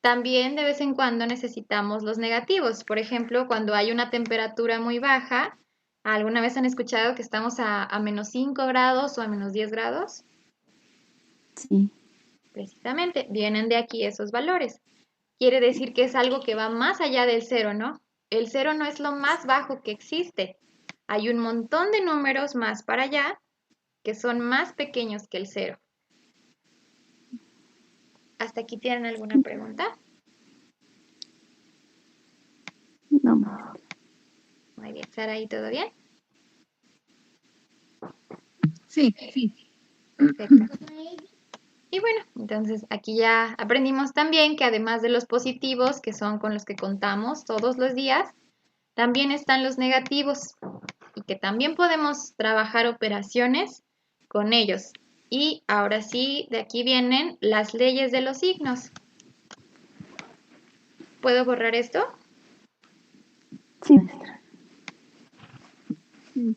También de vez en cuando necesitamos los negativos. Por ejemplo, cuando hay una temperatura muy baja, ¿alguna vez han escuchado que estamos a menos 5 grados o a menos 10 grados? Sí. Precisamente, vienen de aquí esos valores. Quiere decir que es algo que va más allá del 0, ¿no? El 0 no es lo más bajo que existe. Hay un montón de números más para allá que son más pequeños que el 0. ¿Hasta aquí tienen alguna pregunta? No, maestra. Muy bien, Sara, ¿y todo bien? Sí. Perfecto. Y bueno, entonces aquí ya aprendimos también que además de los positivos, que son con los que contamos todos los días, también están los negativos y que también podemos trabajar operaciones con ellos. Y ahora sí, de aquí vienen las leyes de los signos. ¿Puedo borrar esto? Sí, maestra. Sí.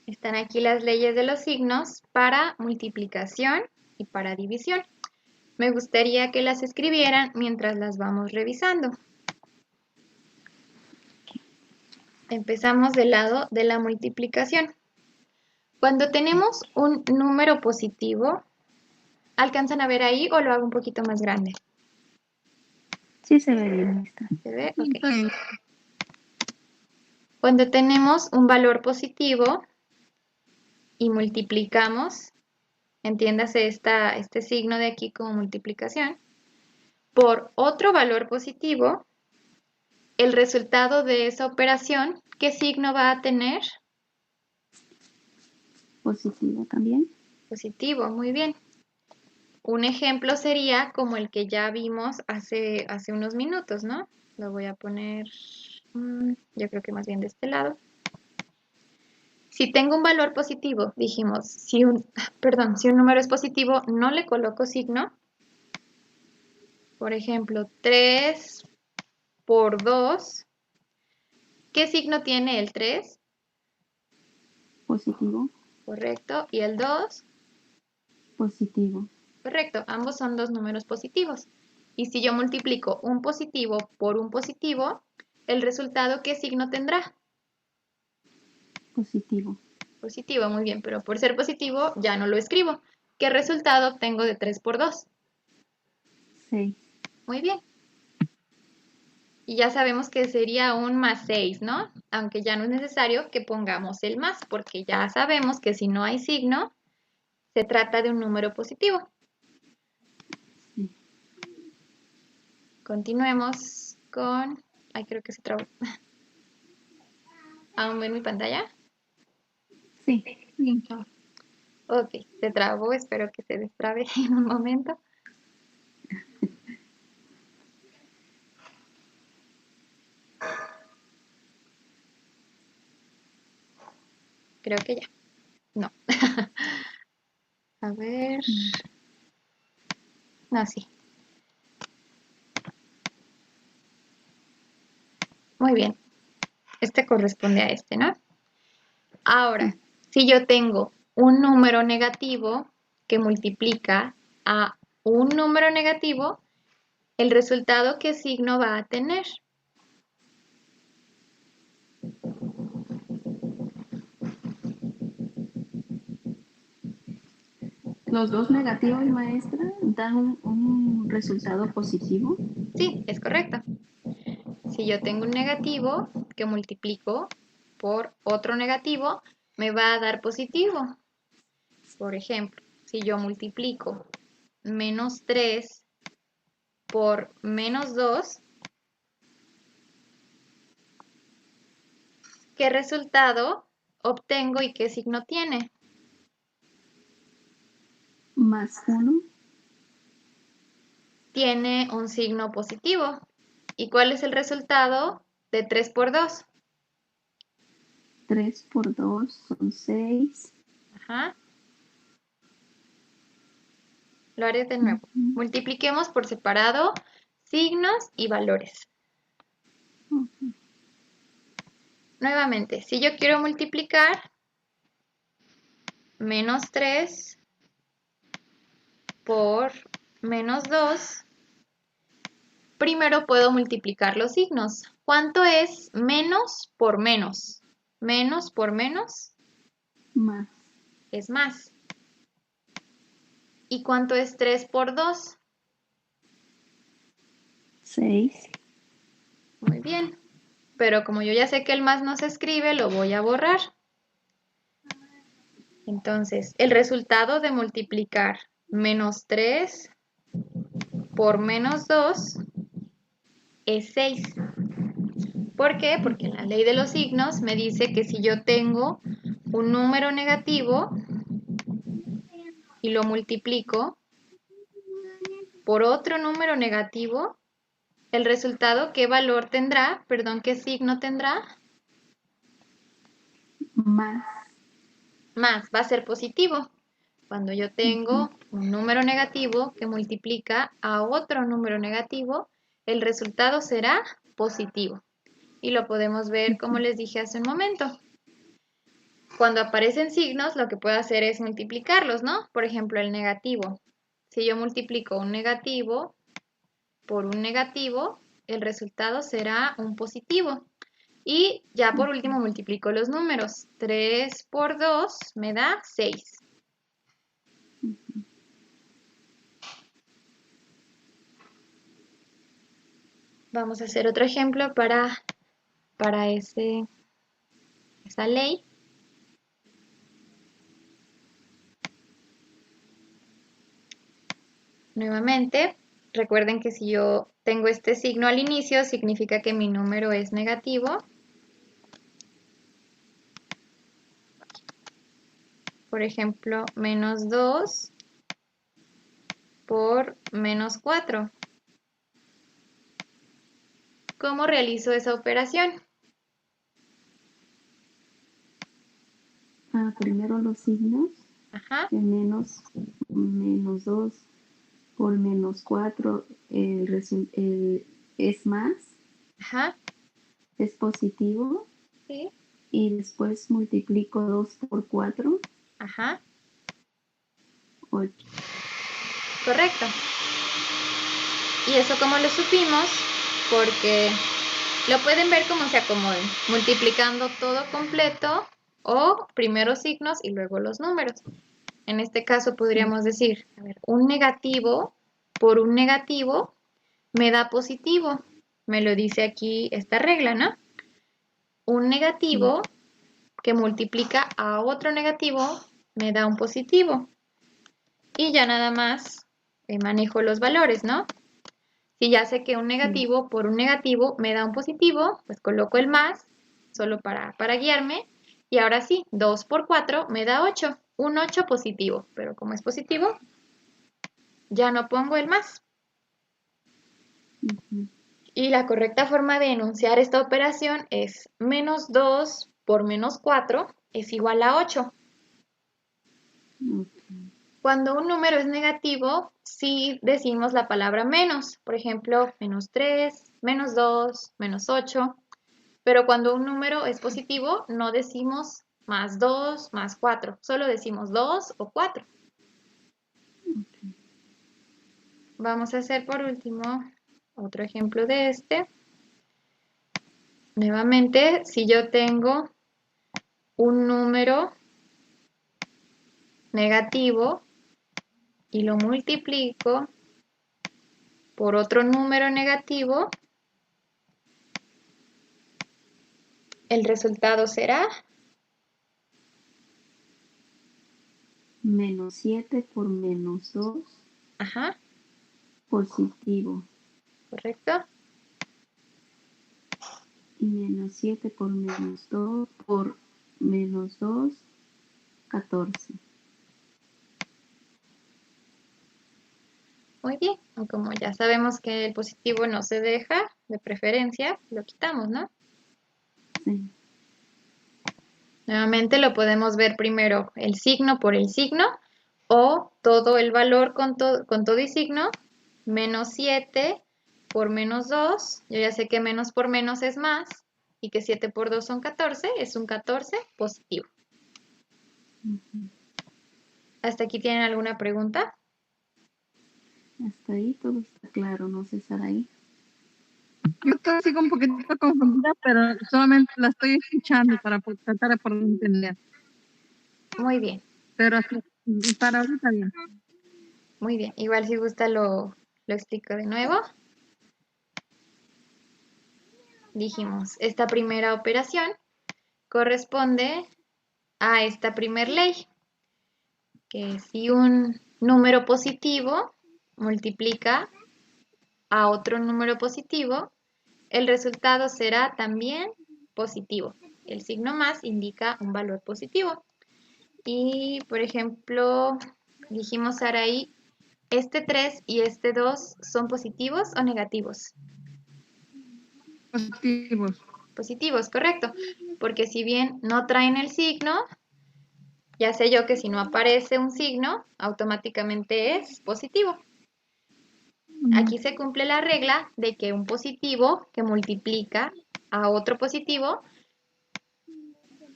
Están aquí las leyes de los signos para multiplicación y para división. Me gustaría que las escribieran mientras las vamos revisando. Empezamos del lado de la multiplicación. Cuando tenemos un número positivo, ¿alcanzan a ver ahí o lo hago un poquito más grande? Sí se ve bien, maestra. ¿Se ve? Sí, Ok. está bien. Cuando tenemos un valor positivo y multiplicamos, entiéndase este signo de aquí como multiplicación, por otro valor positivo, el resultado de esa operación, ¿qué signo va a tener? Positivo también. Positivo, muy bien. Un ejemplo sería como el que ya vimos hace unos minutos, ¿no? Lo voy a poner, yo creo que más bien de este lado. Si tengo un valor positivo, dijimos, si un número es positivo, no le coloco signo. Por ejemplo, 3 por 2. ¿Qué signo tiene el 3? Positivo. Correcto. ¿Y el 2? Positivo. Correcto. Ambos son dos números positivos. Y si yo multiplico un positivo por un positivo, ¿el resultado qué signo tendrá? Positivo. Positivo, muy bien. Pero por ser positivo ya no lo escribo. ¿Qué resultado obtengo de 3 por 2? 6. Muy bien. Y ya sabemos que sería un más 6, ¿no? Aunque ya no es necesario que pongamos el más, porque ya sabemos que si no hay signo, se trata de un número positivo. Sí. Continuemos con... Ay, creo que se trabó. ¿Aún ven mi pantalla? Sí. Sí. Ok, se trabó, espero que se destrabe en un momento. Creo que ya. No. A ver. No, sí. Muy bien. Este corresponde a este, ¿no? Ahora, si yo tengo un número negativo que multiplica a un número negativo, el resultado, ¿qué signo va a tener? Los dos negativos, maestra, dan un resultado positivo. Sí, es correcto. Si yo tengo un negativo que multiplico por otro negativo, me va a dar positivo. Por ejemplo, si yo multiplico menos 3 por menos 2, ¿qué resultado obtengo y qué signo tiene? Más 1. Tiene un signo positivo. ¿Y cuál es el resultado de 3 por 2? 3 por 2 son 6. Ajá. Lo haré de nuevo. Multipliquemos por separado signos y valores. Nuevamente, si yo quiero multiplicar menos 3 por menos 2, primero puedo multiplicar los signos. ¿Cuánto es menos por menos? Menos por menos Más es más. ¿Y cuánto es 3 por 2? 6. Muy bien. Pero como yo ya sé que el más no se escribe, lo voy a borrar. Entonces, el resultado de multiplicar menos 3 por menos 2 es 6. ¿Por qué? Porque en la ley de los signos me dice que si yo tengo un número negativo y lo multiplico por otro número negativo, el resultado, ¿qué valor tendrá? Perdón, ¿qué signo tendrá? Más. Más, va a ser positivo. Cuando yo tengo un número negativo que multiplica a otro número negativo, el resultado será positivo. Y lo podemos ver como les dije hace un momento. Cuando aparecen signos, lo que puedo hacer es multiplicarlos, ¿no? Por ejemplo, el negativo. Si yo multiplico un negativo por un negativo, el resultado será un positivo. Y ya por último multiplico los números. 3 por 2 me da 6. Vamos a hacer otro ejemplo para esa ley. Nuevamente, recuerden que si yo tengo este signo al inicio, significa que mi número es negativo. Por ejemplo, menos 2 por menos 4. ¿Cómo realizo esa operación? Primero los signos. Ajá, Menos 2 por menos 4 es más, ajá, es positivo. sí, Y después multiplico 2 por 4, ajá, 8. correcto. ¿Y eso cómo lo supimos? Porque lo pueden ver cómo se acomoden, multiplicando todo completo o primero signos y luego los números. En este caso podríamos decir, a ver, un negativo por un negativo me da positivo. Me lo dice aquí esta regla, ¿no? Un negativo que multiplica a otro negativo me da un positivo. Y ya nada más manejo los valores, ¿no? Si ya sé que un negativo por un negativo me da un positivo, pues coloco el más, solo para guiarme. Y ahora sí, 2 por 4 me da 8, un 8 positivo. Pero como es positivo, ya no pongo el más. Y la correcta forma de enunciar esta operación es menos 2 por menos 4 es igual a 8. Ok. Cuando un número es negativo, sí decimos la palabra menos. Por ejemplo, menos 3, menos 2, menos 8. Pero cuando un número es positivo, no decimos más 2, más 4. Solo decimos 2 o 4. Vamos a hacer por último otro ejemplo de este. Nuevamente, si yo tengo un número negativo y lo multiplico por otro número negativo, el resultado será Menos 7 por menos 2, ajá, positivo. ¿correcto? Y menos 7 por menos 2 por menos 2, 14. Muy bien. Como ya sabemos que el positivo no se deja, de preferencia, lo quitamos, ¿no? Sí. Nuevamente lo podemos ver primero el signo por el signo o todo el valor con todo y signo, menos 7 por menos 2, yo ya sé que menos por menos es más y que 7 por 2 son 14, es un 14 positivo. ¿Hasta aquí tienen alguna pregunta? Hasta ahí todo está claro, ¿no, Saraí? Yo estoy así un poquito confundida, pero solamente la estoy escuchando para tratar de poder entender. Muy bien, Pero para ahorita bien. muy bien. Igual si gusta lo explico de nuevo. Dijimos, esta primera operación corresponde a esta primer ley, que si un número positivo multiplica a otro número positivo, el resultado será también positivo. El signo más indica un valor positivo. Y, por ejemplo, dijimos Saraí, ¿este 3 y este 2 son positivos o negativos? Positivos. Positivos, correcto. Porque si bien no traen el signo, ya sé yo que si no aparece un signo, automáticamente es positivo. Aquí se cumple la regla de que un positivo que multiplica a otro positivo,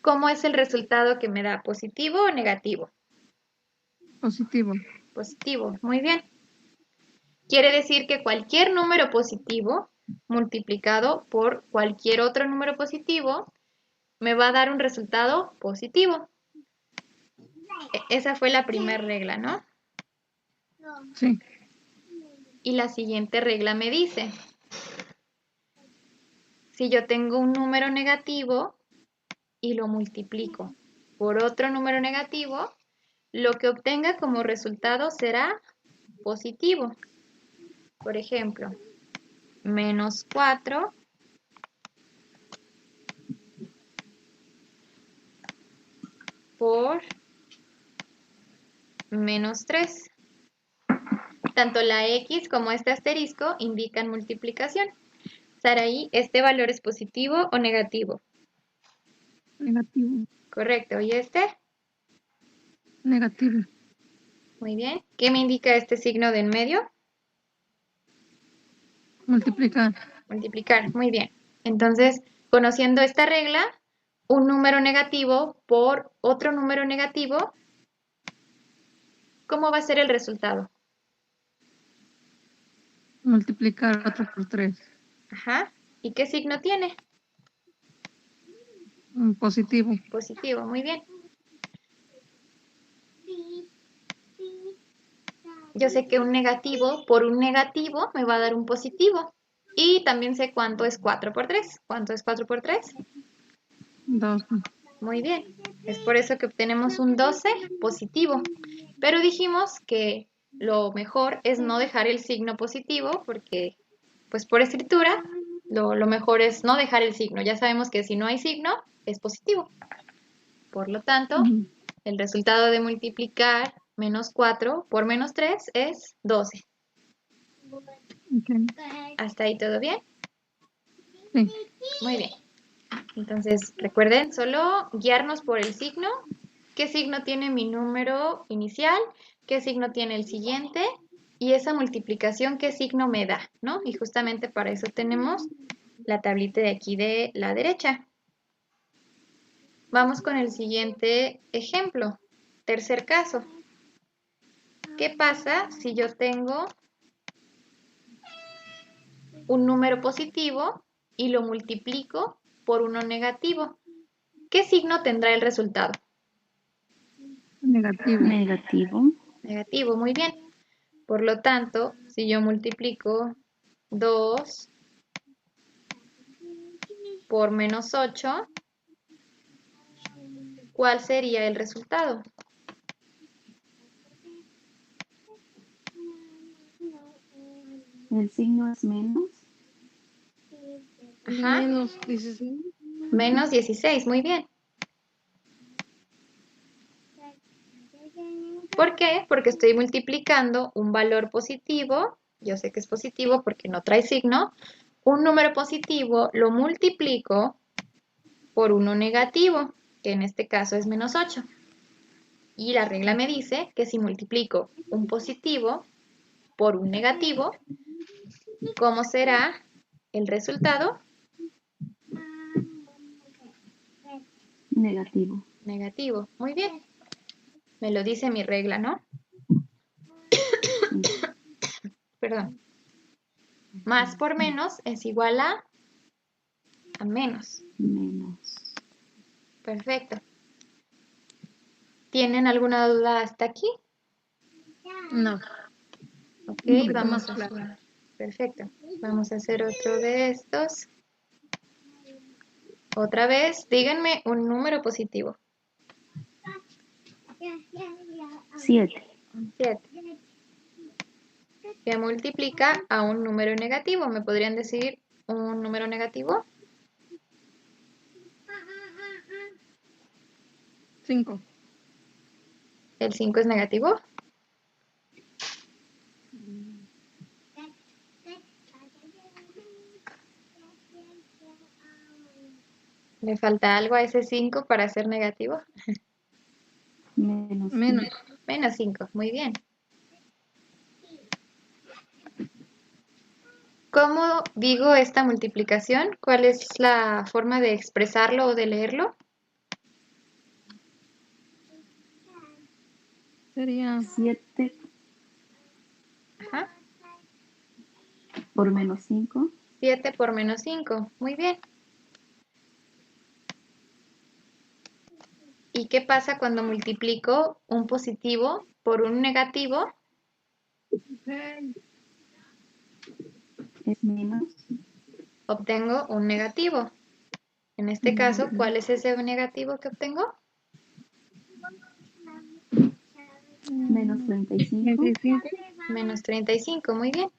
¿cómo es el resultado que me da? ¿Positivo o negativo? Positivo. Positivo, muy bien. Quiere decir que cualquier número positivo multiplicado por cualquier otro número positivo me va a dar un resultado positivo. Esa fue la primera regla, ¿no? Sí. Y la siguiente regla me dice, si yo tengo un número negativo y lo multiplico por otro número negativo, lo que obtenga como resultado será positivo. Por ejemplo, menos 4 por menos 3. Tanto la X como este asterisco indican multiplicación. Saraí, ¿este valor es positivo o negativo? Negativo. Correcto. ¿Y este? Negativo. Muy bien. ¿Qué me indica este signo de en medio? Multiplicar. Multiplicar. Muy bien. Entonces, conociendo esta regla, un número negativo por otro número negativo, ¿cómo va a ser el resultado? Multiplicar 4 por 3. Ajá. ¿Y qué signo tiene? Positivo. Positivo. Muy bien. Yo sé que un negativo por un negativo me va a dar un positivo. Y también sé cuánto es 4 por 3. ¿Cuánto es 4 por 3? 12. Muy bien. Es por eso que obtenemos un 12 positivo. Pero dijimos que lo mejor es no dejar el signo positivo porque, pues por escritura, lo mejor es no dejar el signo. Ya sabemos que si no hay signo, es positivo. Por lo tanto, el resultado de multiplicar menos 4 por menos 3 es 12. Okay. ¿Hasta ahí todo bien? Sí. Muy bien. Entonces, recuerden, solo guiarnos por el signo. ¿Qué signo tiene mi número inicial? ¿Qué signo tiene el siguiente? Y esa multiplicación, ¿qué signo me da? ¿No? Y justamente para eso tenemos la tablita de aquí de la derecha. Vamos con el siguiente ejemplo. Tercer caso. ¿Qué pasa si yo tengo un número positivo y lo multiplico por uno negativo? ¿Qué signo tendrá el resultado? Negativo. Negativo. Negativo, muy bien. Por lo tanto, si yo multiplico 2 por menos 8, ¿cuál sería el resultado? El signo es menos. Ajá, Menos 16. menos 16, muy bien. ¿Por qué? Porque estoy multiplicando un valor positivo, yo sé que es positivo porque no trae signo, un número positivo lo multiplico por uno negativo, que en este caso es menos 8. Y la regla me dice que si multiplico un positivo por un negativo, ¿cómo será el resultado? Negativo. Negativo. Muy bien. Me lo dice mi regla, ¿no? Sí. Perdón. Más por menos es igual a menos. Menos. Perfecto. ¿Tienen alguna duda hasta aquí? No. Ok, Un poquito vamos más a claro. hacer. Perfecto. Vamos a hacer otro de estos. Otra vez, díganme un número positivo. 7. 7. Que multiplica a un número negativo. ¿Me podrían decir un número negativo? 5. ¿El 5 es negativo? ¿Le falta algo a ese 5 para ser negativo? Menos. Menos. Menos 5, muy bien. ¿Cómo digo esta multiplicación? ¿Cuál es la forma de expresarlo o de leerlo? Sería 7 Ajá. por menos 5. 7 por menos 5, muy bien. ¿Y qué pasa cuando multiplico un positivo por un negativo? Es menos. Obtengo un negativo. En este caso, ¿cuál es ese negativo que obtengo? Menos 35. 25. Menos 35, muy bien.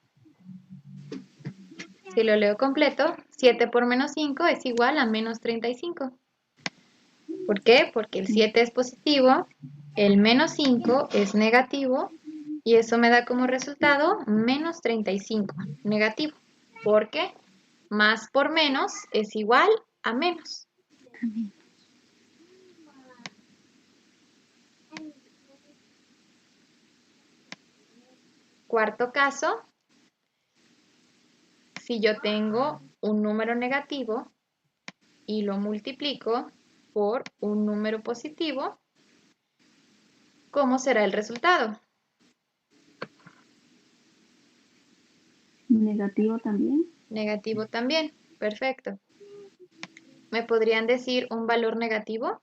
Si lo leo completo, 7 por menos 5 es igual a menos 35. ¿Por qué? Porque el 7 es positivo, el menos 5 es negativo y eso me da como resultado menos 35, negativo. Porque más por menos es igual a menos. Cuarto caso, si yo tengo un número negativo y lo multiplico por un número positivo, ¿cómo será el resultado? Negativo también. Negativo también. Perfecto. ¿Me podrían decir un valor negativo?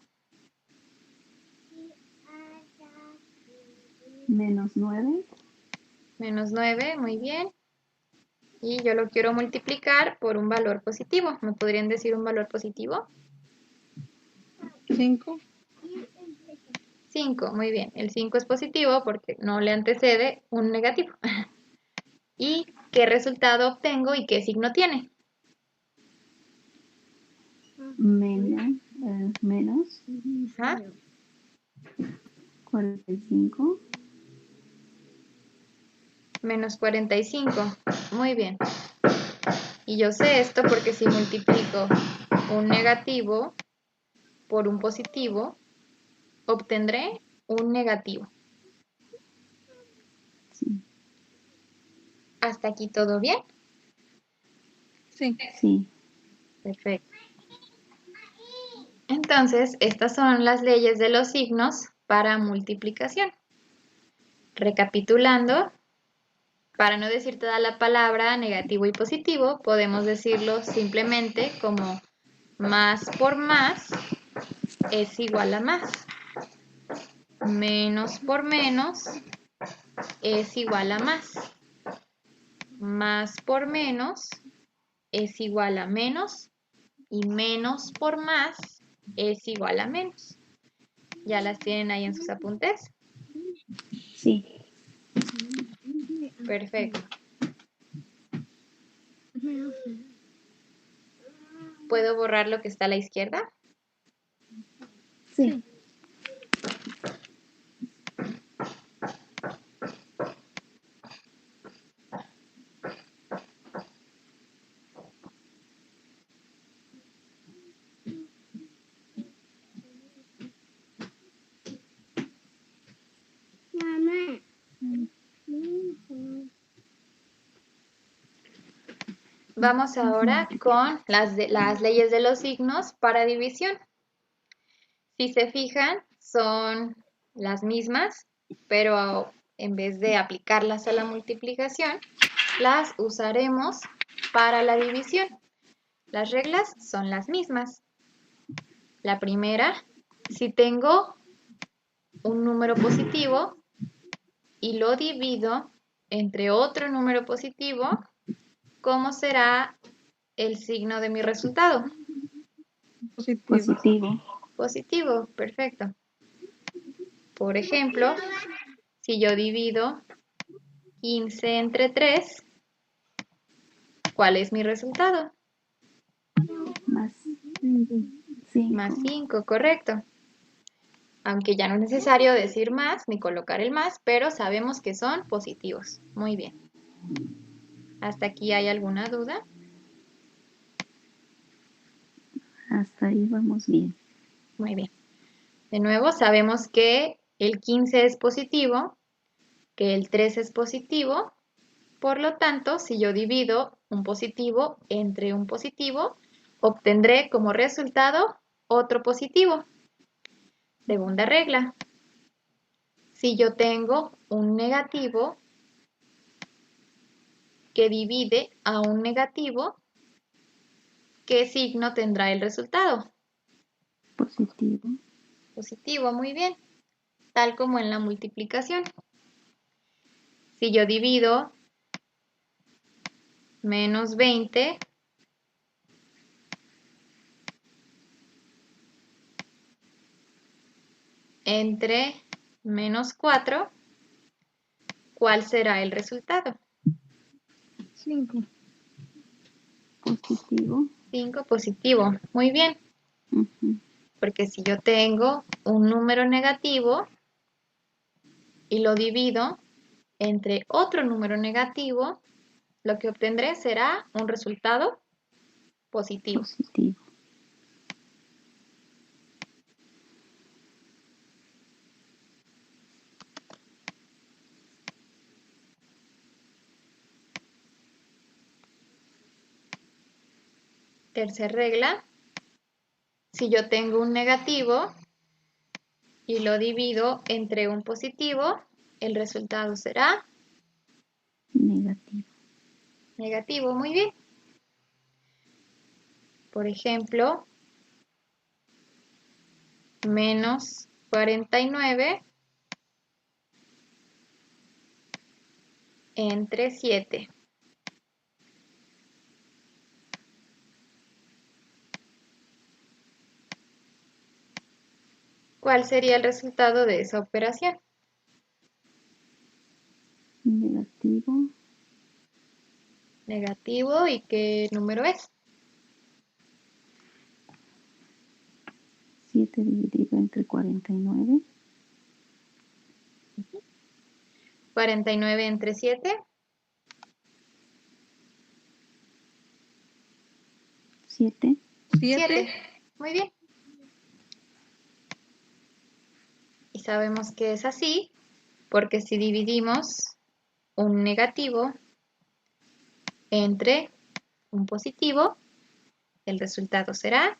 Menos 9. Menos 9, muy bien. Y yo lo quiero multiplicar por un valor positivo. ¿Me podrían decir un valor positivo? 5. 5, muy bien. El 5 es positivo porque no le antecede un negativo. ¿Y qué resultado obtengo y qué signo tiene? Menos Ajá. 45. Menos 45. Muy bien. Y yo sé esto porque si multiplico un negativo por un positivo, obtendré un negativo. Sí. ¿Hasta aquí todo bien? Sí. Sí. Perfecto. Entonces, estas son las leyes de los signos para multiplicación. Recapitulando, para no decir toda la palabra negativo y positivo, podemos decirlo simplemente como más por más es igual a más. Menos por menos es igual a más. Más por menos es igual a menos. Y menos por más es igual a menos. ¿Ya las tienen ahí en sus apuntes? Sí. Perfecto. ¿Puedo borrar lo que está a la izquierda? Sí. Vamos ahora con las leyes de los signos para división. Si se fijan, son las mismas, pero en vez de aplicarlas a la multiplicación, las usaremos para la división. Las reglas son las mismas. La primera, si tengo un número positivo y lo divido entre otro número positivo, ¿cómo será el signo de mi resultado? Positivo. Positivo. Positivo, perfecto. Por ejemplo, si yo divido 15 entre 3, ¿cuál es mi resultado? Más 5. Más 5, correcto. Aunque ya no es necesario decir más ni colocar el más, pero sabemos que son positivos. Muy bien. ¿Hasta aquí hay alguna duda? Hasta ahí vamos bien. Muy bien. De nuevo, sabemos que el 15 es positivo, que el 3 es positivo. Por lo tanto, si yo divido un positivo entre un positivo, obtendré como resultado otro positivo. Segunda regla. Si yo tengo un negativo que divide a un negativo, ¿qué signo tendrá el resultado? Positivo. Positivo, muy bien. Tal como en la multiplicación. Si yo divido menos 20 entre menos 4, ¿cuál será el resultado? 5. Positivo. 5 positivo. Muy bien. Ujú. Porque si yo tengo un número negativo y lo divido entre otro número negativo, lo que obtendré será un resultado positivo. Positivo. Tercera regla, si yo tengo un negativo y lo divido entre un positivo, el resultado será Negativo. negativo. Muy bien. Por ejemplo, menos 49 entre 7. ¿Cuál sería el resultado de esa operación? Negativo. Negativo, ¿y qué número es? 7 dividido entre 49. 49 entre 7. 7. 7. Muy bien. Y sabemos que es así porque si dividimos un negativo entre un positivo, el resultado será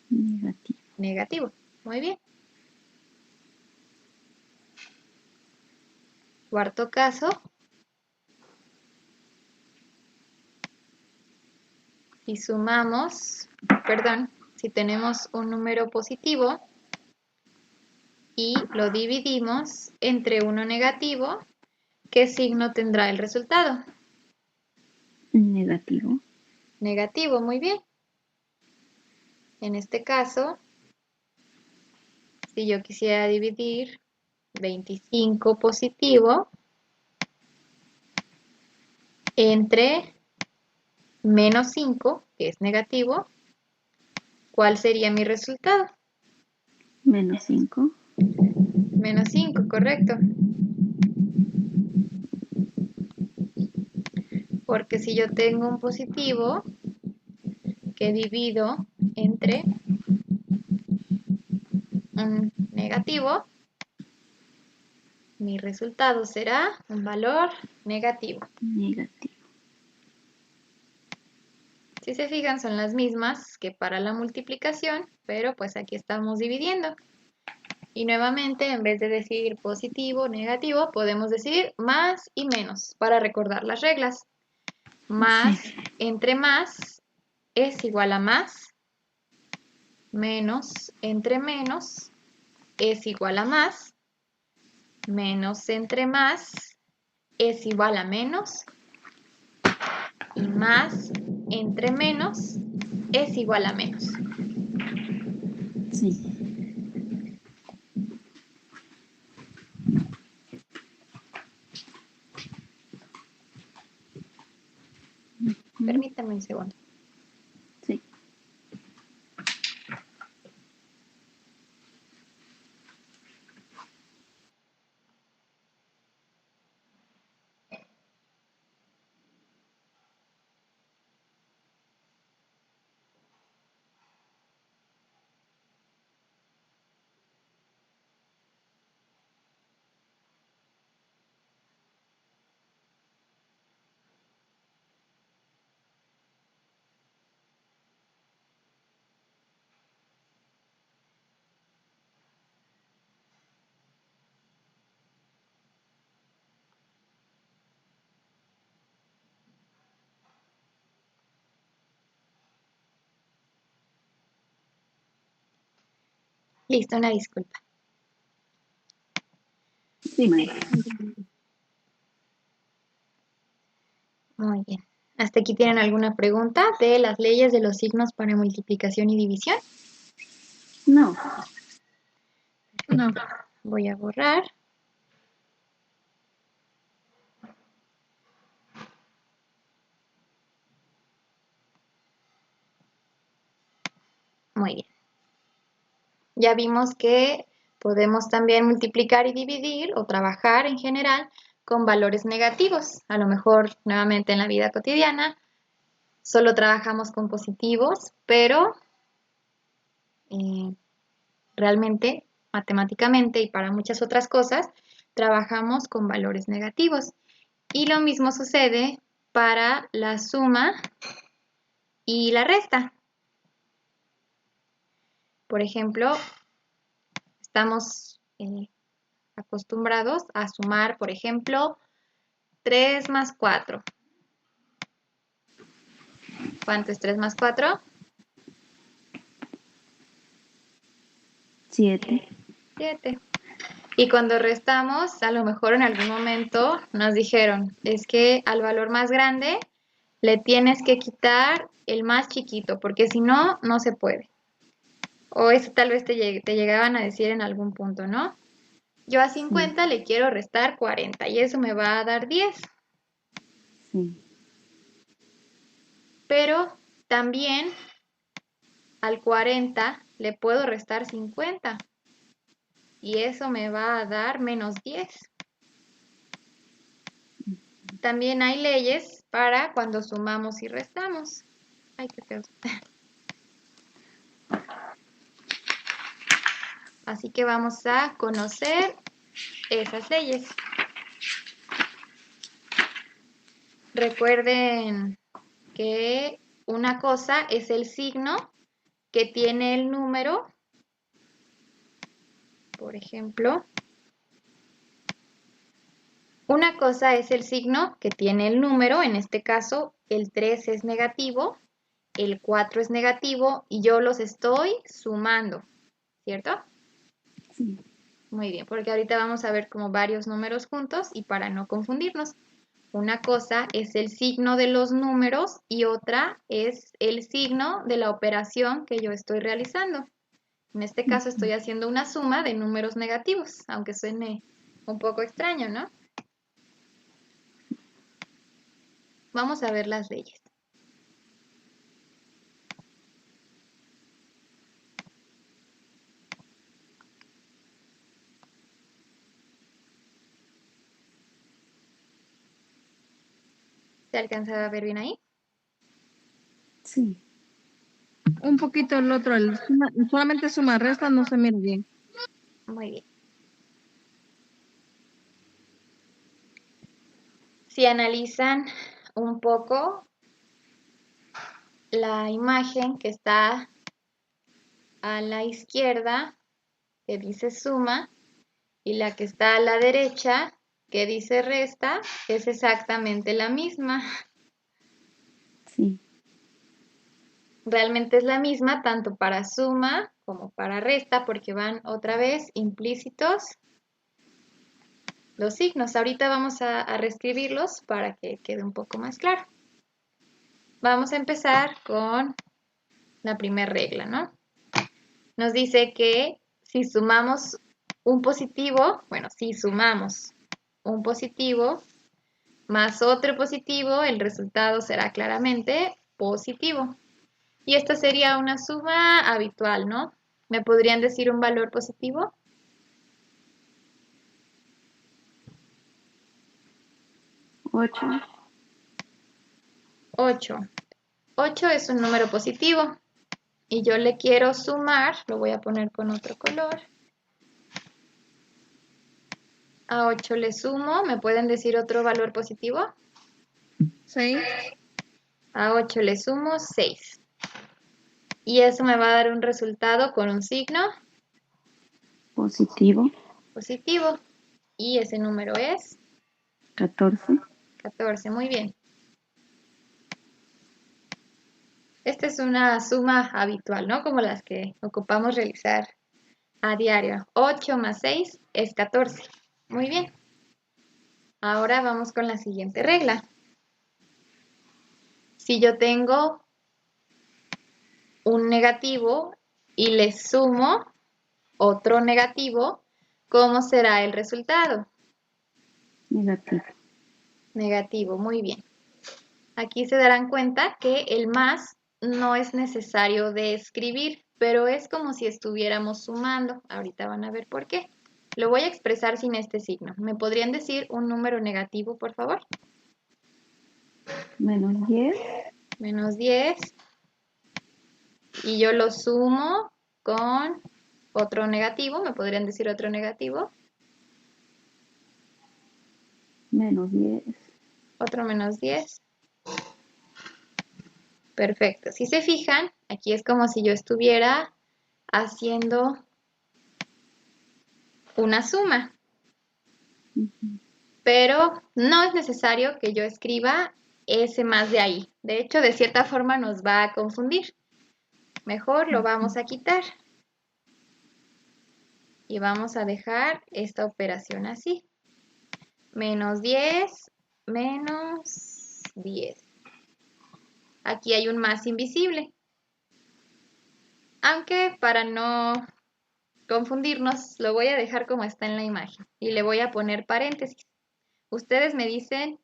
Negativo. negativo. Muy bien. Cuarto caso. Si sumamos, perdón, si tenemos un número positivo y lo dividimos entre uno negativo, ¿qué signo tendrá el resultado? Negativo. Negativo, muy bien. En este caso, si yo quisiera dividir 25 positivo entre menos 5, que es negativo, ¿cuál sería mi resultado? Menos 5. Menos 5, correcto. Porque si yo tengo un positivo que divido entre un negativo, mi resultado será un valor negativo. Negativo. Si se fijan, son las mismas que para la multiplicación, pero pues aquí estamos dividiendo. Y nuevamente, en vez de decir positivo, negativo, podemos decir más y menos para recordar las reglas. Más entre más es igual a más, menos entre menos es igual a más, menos entre más es igual a menos, y más entre menos es igual a menos. Sí. Permítame un segundo. Sí. Listo, una disculpa. Sí, maestra. Muy bien. ¿Hasta aquí tienen alguna pregunta de las leyes de los signos para multiplicación y división? No. No. Voy a borrar. Muy bien. Ya vimos que podemos también multiplicar y dividir o trabajar en general con valores negativos. A lo mejor, nuevamente en la vida cotidiana, solo trabajamos con positivos, pero realmente, matemáticamente y para muchas otras cosas, trabajamos con valores negativos. Y lo mismo sucede para la suma y la resta. Por ejemplo, estamos acostumbrados a sumar, por ejemplo, 3 más 4. ¿Cuánto es 3 más 4? 7. 7. Y cuando restamos, a lo mejor en algún momento nos dijeron, es que al valor más grande le tienes que quitar el más chiquito, porque si no, no se puede. O eso tal vez te llegaban a decir en algún punto, ¿no? Yo a 50 le quiero restar 40 y eso me va a dar 10. Sí. Pero también al 40 le puedo restar 50 y eso me va a dar menos 10. También hay leyes para cuando sumamos y restamos. Ay, qué feo. Así que vamos a conocer esas leyes. Recuerden que una cosa es el signo que tiene el número. Por ejemplo, una cosa es el signo que tiene el número, en este caso el 3 es negativo, el 4 es negativo y yo los estoy sumando, ¿cierto? Sí. Muy bien, porque ahorita vamos a ver como varios números juntos y para no confundirnos. Una cosa es el signo de los números y otra es el signo de la operación que yo estoy realizando. En este caso estoy haciendo una suma de números negativos, aunque suene un poco extraño, ¿no? Vamos a ver las leyes. ¿Se alcanza a ver bien ahí? Sí. Un poquito el otro, solamente suma, resta no se mira bien. Muy bien. Si analizan un poco la imagen que está a la izquierda, que dice suma, y la que está a la derecha, que dice resta, es exactamente la misma. Sí. Realmente es la misma tanto para suma como para resta, porque van otra vez implícitos los signos. Ahorita vamos a reescribirlos para que quede un poco más claro. Vamos a empezar con la primera regla, ¿no? Nos dice que si sumamos un positivo, bueno, si sumamos un positivo más otro positivo, el resultado será claramente positivo. Y esta sería una suma habitual, ¿no? ¿Me podrían decir un valor positivo? 8. 8. 8 es un número positivo y yo le quiero sumar, lo voy a poner con otro color. A 8 le sumo, ¿me pueden decir otro valor positivo? 6. A 8 le sumo 6. Y eso me va a dar un resultado con un signo Positivo. positivo. Y ese número es 14. 14. Muy bien. Esta es una suma habitual, ¿no? Como las que ocupamos realizar a diario. 8 más 6 es 14. Muy bien. Ahora vamos con la siguiente regla. Si yo tengo un negativo y le sumo otro negativo, ¿cómo será el resultado? Negativo. Negativo, muy bien. Aquí se darán cuenta que el más no es necesario de escribir, pero es como si estuviéramos sumando. Ahorita van a ver por qué. Lo voy a expresar sin este signo. ¿Me podrían decir un número negativo, por favor? Menos 10. Menos 10. Y yo lo sumo con otro negativo. ¿Me podrían decir otro negativo? Menos 10. Otro menos 10. Perfecto. Si se fijan, aquí es como si yo estuviera haciendo una suma. Pero no es necesario que yo escriba ese más de ahí. De hecho, de cierta forma nos va a confundir. Mejor lo vamos a quitar. Y vamos a dejar esta operación así. Menos 10, menos 10. Aquí hay un más invisible. Aunque para no confundirnos, lo voy a dejar como está en la imagen. Y le voy a poner paréntesis. Ustedes me dicen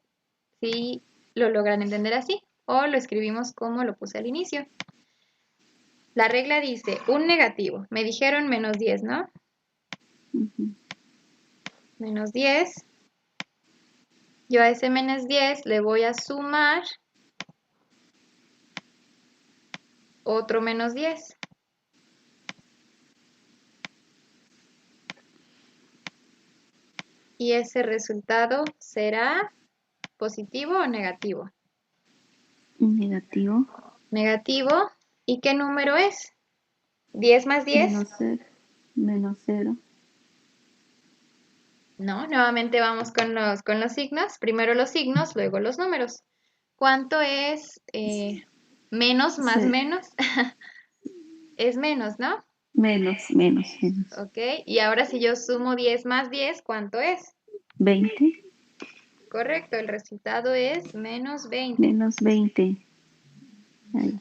si lo logran entender así o lo escribimos como lo puse al inicio. La regla dice un negativo. Me dijeron menos 10, ¿no? Menos 10. Yo a ese menos 10 le voy a sumar otro menos 10. Y ese resultado será positivo o negativo. Negativo. Negativo. ¿Y qué número es? 10 más 10. Menos 0. Menos 0. No, nuevamente vamos con los signos. Primero los signos, luego los números. ¿Cuánto es menos más 0. menos? Es menos, ¿no? Menos, menos, menos. Ok, y ahora si yo sumo 10 más 10, ¿cuánto es? 20. Correcto, el resultado es menos 20. Menos 20. Ahí.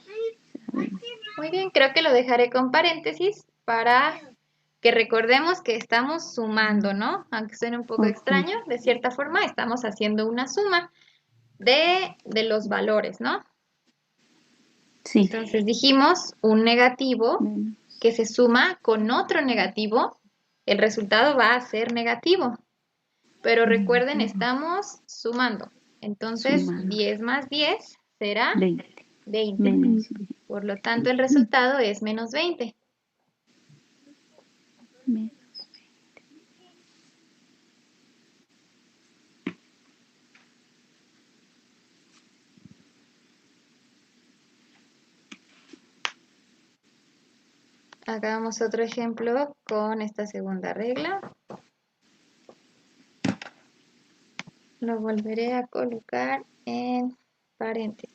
A ver. Muy bien, creo que lo dejaré con paréntesis para que recordemos que estamos sumando, ¿no? Aunque suene un poco Ok. extraño, de cierta forma estamos haciendo una suma de los valores, ¿no? Sí. Entonces dijimos un negativo Menos. que se suma con otro negativo, el resultado va a ser negativo. Pero recuerden, estamos sumando. Entonces, Sumando. 10 más 10 será 20. 20. Menos. Por lo tanto, el resultado es menos 20. Menos. Hagamos otro ejemplo con esta segunda regla. Lo volveré a colocar en paréntesis.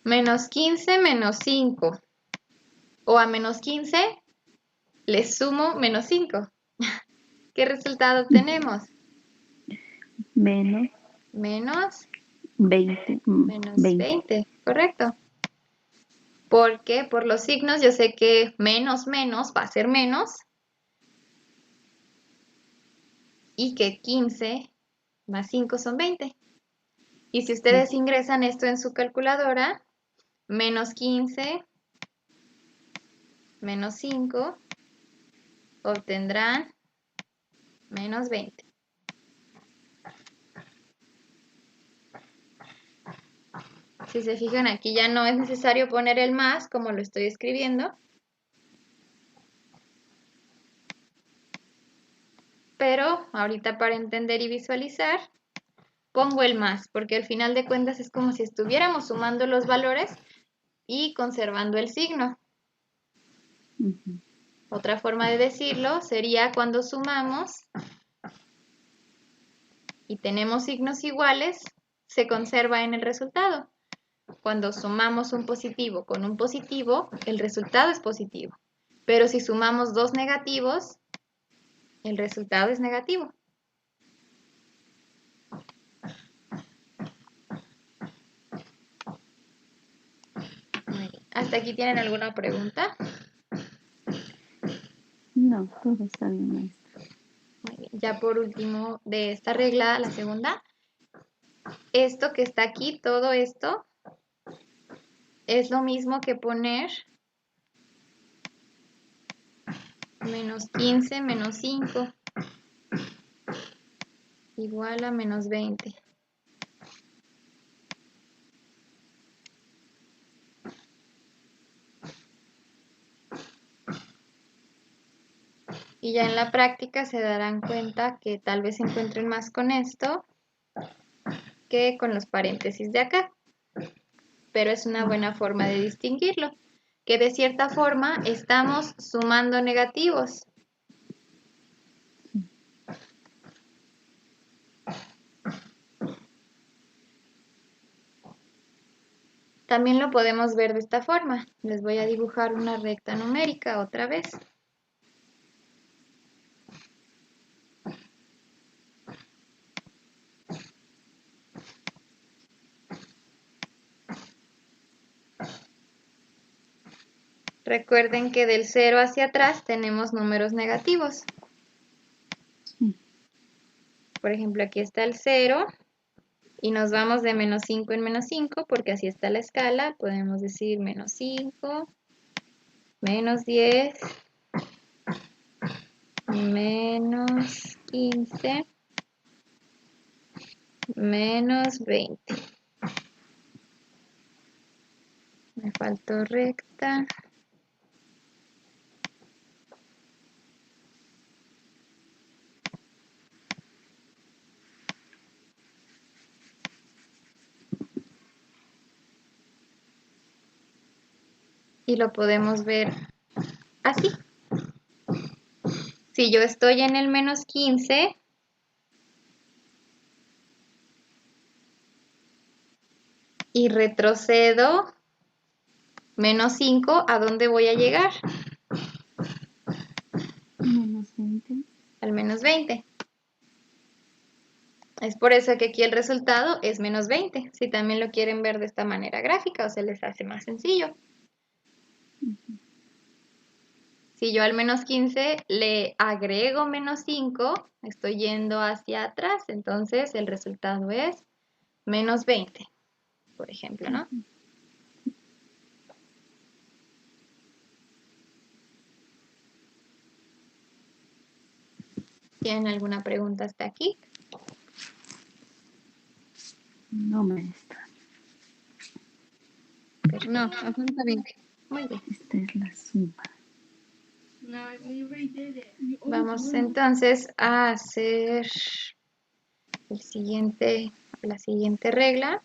Menos 15 menos 5. O a menos 15 le sumo menos 5. ¿Qué resultado tenemos? Menos Menos 20. menos 20. 20, correcto. Porque por los signos yo sé que menos menos va a ser menos y que 15 más 5 son 20. Y si ustedes ingresan esto en su calculadora, menos 15 menos 5 obtendrán menos 20. Si se fijan, aquí ya no es necesario poner el más como lo estoy escribiendo. Pero ahorita para entender y visualizar, pongo el más, porque al final de cuentas es como si estuviéramos sumando los valores y conservando el signo. Otra forma de decirlo sería cuando sumamos y tenemos signos iguales, se conserva en el resultado. Cuando sumamos un positivo con un positivo, el resultado es positivo. Pero si sumamos dos negativos, el resultado es negativo. Muy bien. ¿Hasta aquí tienen alguna pregunta? No, todo está bien, maestra. Muy bien. Ya por último de esta regla, la segunda, esto que está aquí, todo esto, es lo mismo que poner menos 15 menos 5 igual a menos 20. Y ya en la práctica se darán cuenta que tal vez se encuentren más con esto que con los paréntesis de acá. Pero es una buena forma de distinguirlo, que de cierta forma estamos sumando negativos. También lo podemos ver de esta forma. Les voy a dibujar una recta numérica otra vez. Recuerden que del 0 hacia atrás tenemos números negativos. por ejemplo, aquí está el 0 y nos vamos de menos 5 en menos 5 porque así está la escala. Podemos decir menos 5, menos 10, menos 15, menos 20. Me faltó recta. Y lo podemos ver así. Si yo estoy en el menos 15, y retrocedo menos 5, ¿a dónde voy a llegar? Menos 20. Al menos 20. Es por eso que aquí el resultado es menos 20. Si también lo quieren ver de esta manera gráfica o se les hace más sencillo. Si yo al menos 15 le agrego menos 5, estoy yendo hacia atrás, entonces el resultado es menos 20, por ejemplo, ¿no? ¿Tienen alguna pregunta hasta aquí? No, maestra. No, así está bien. Muy bien. Esta es la suma. Vamos entonces a hacer la siguiente regla,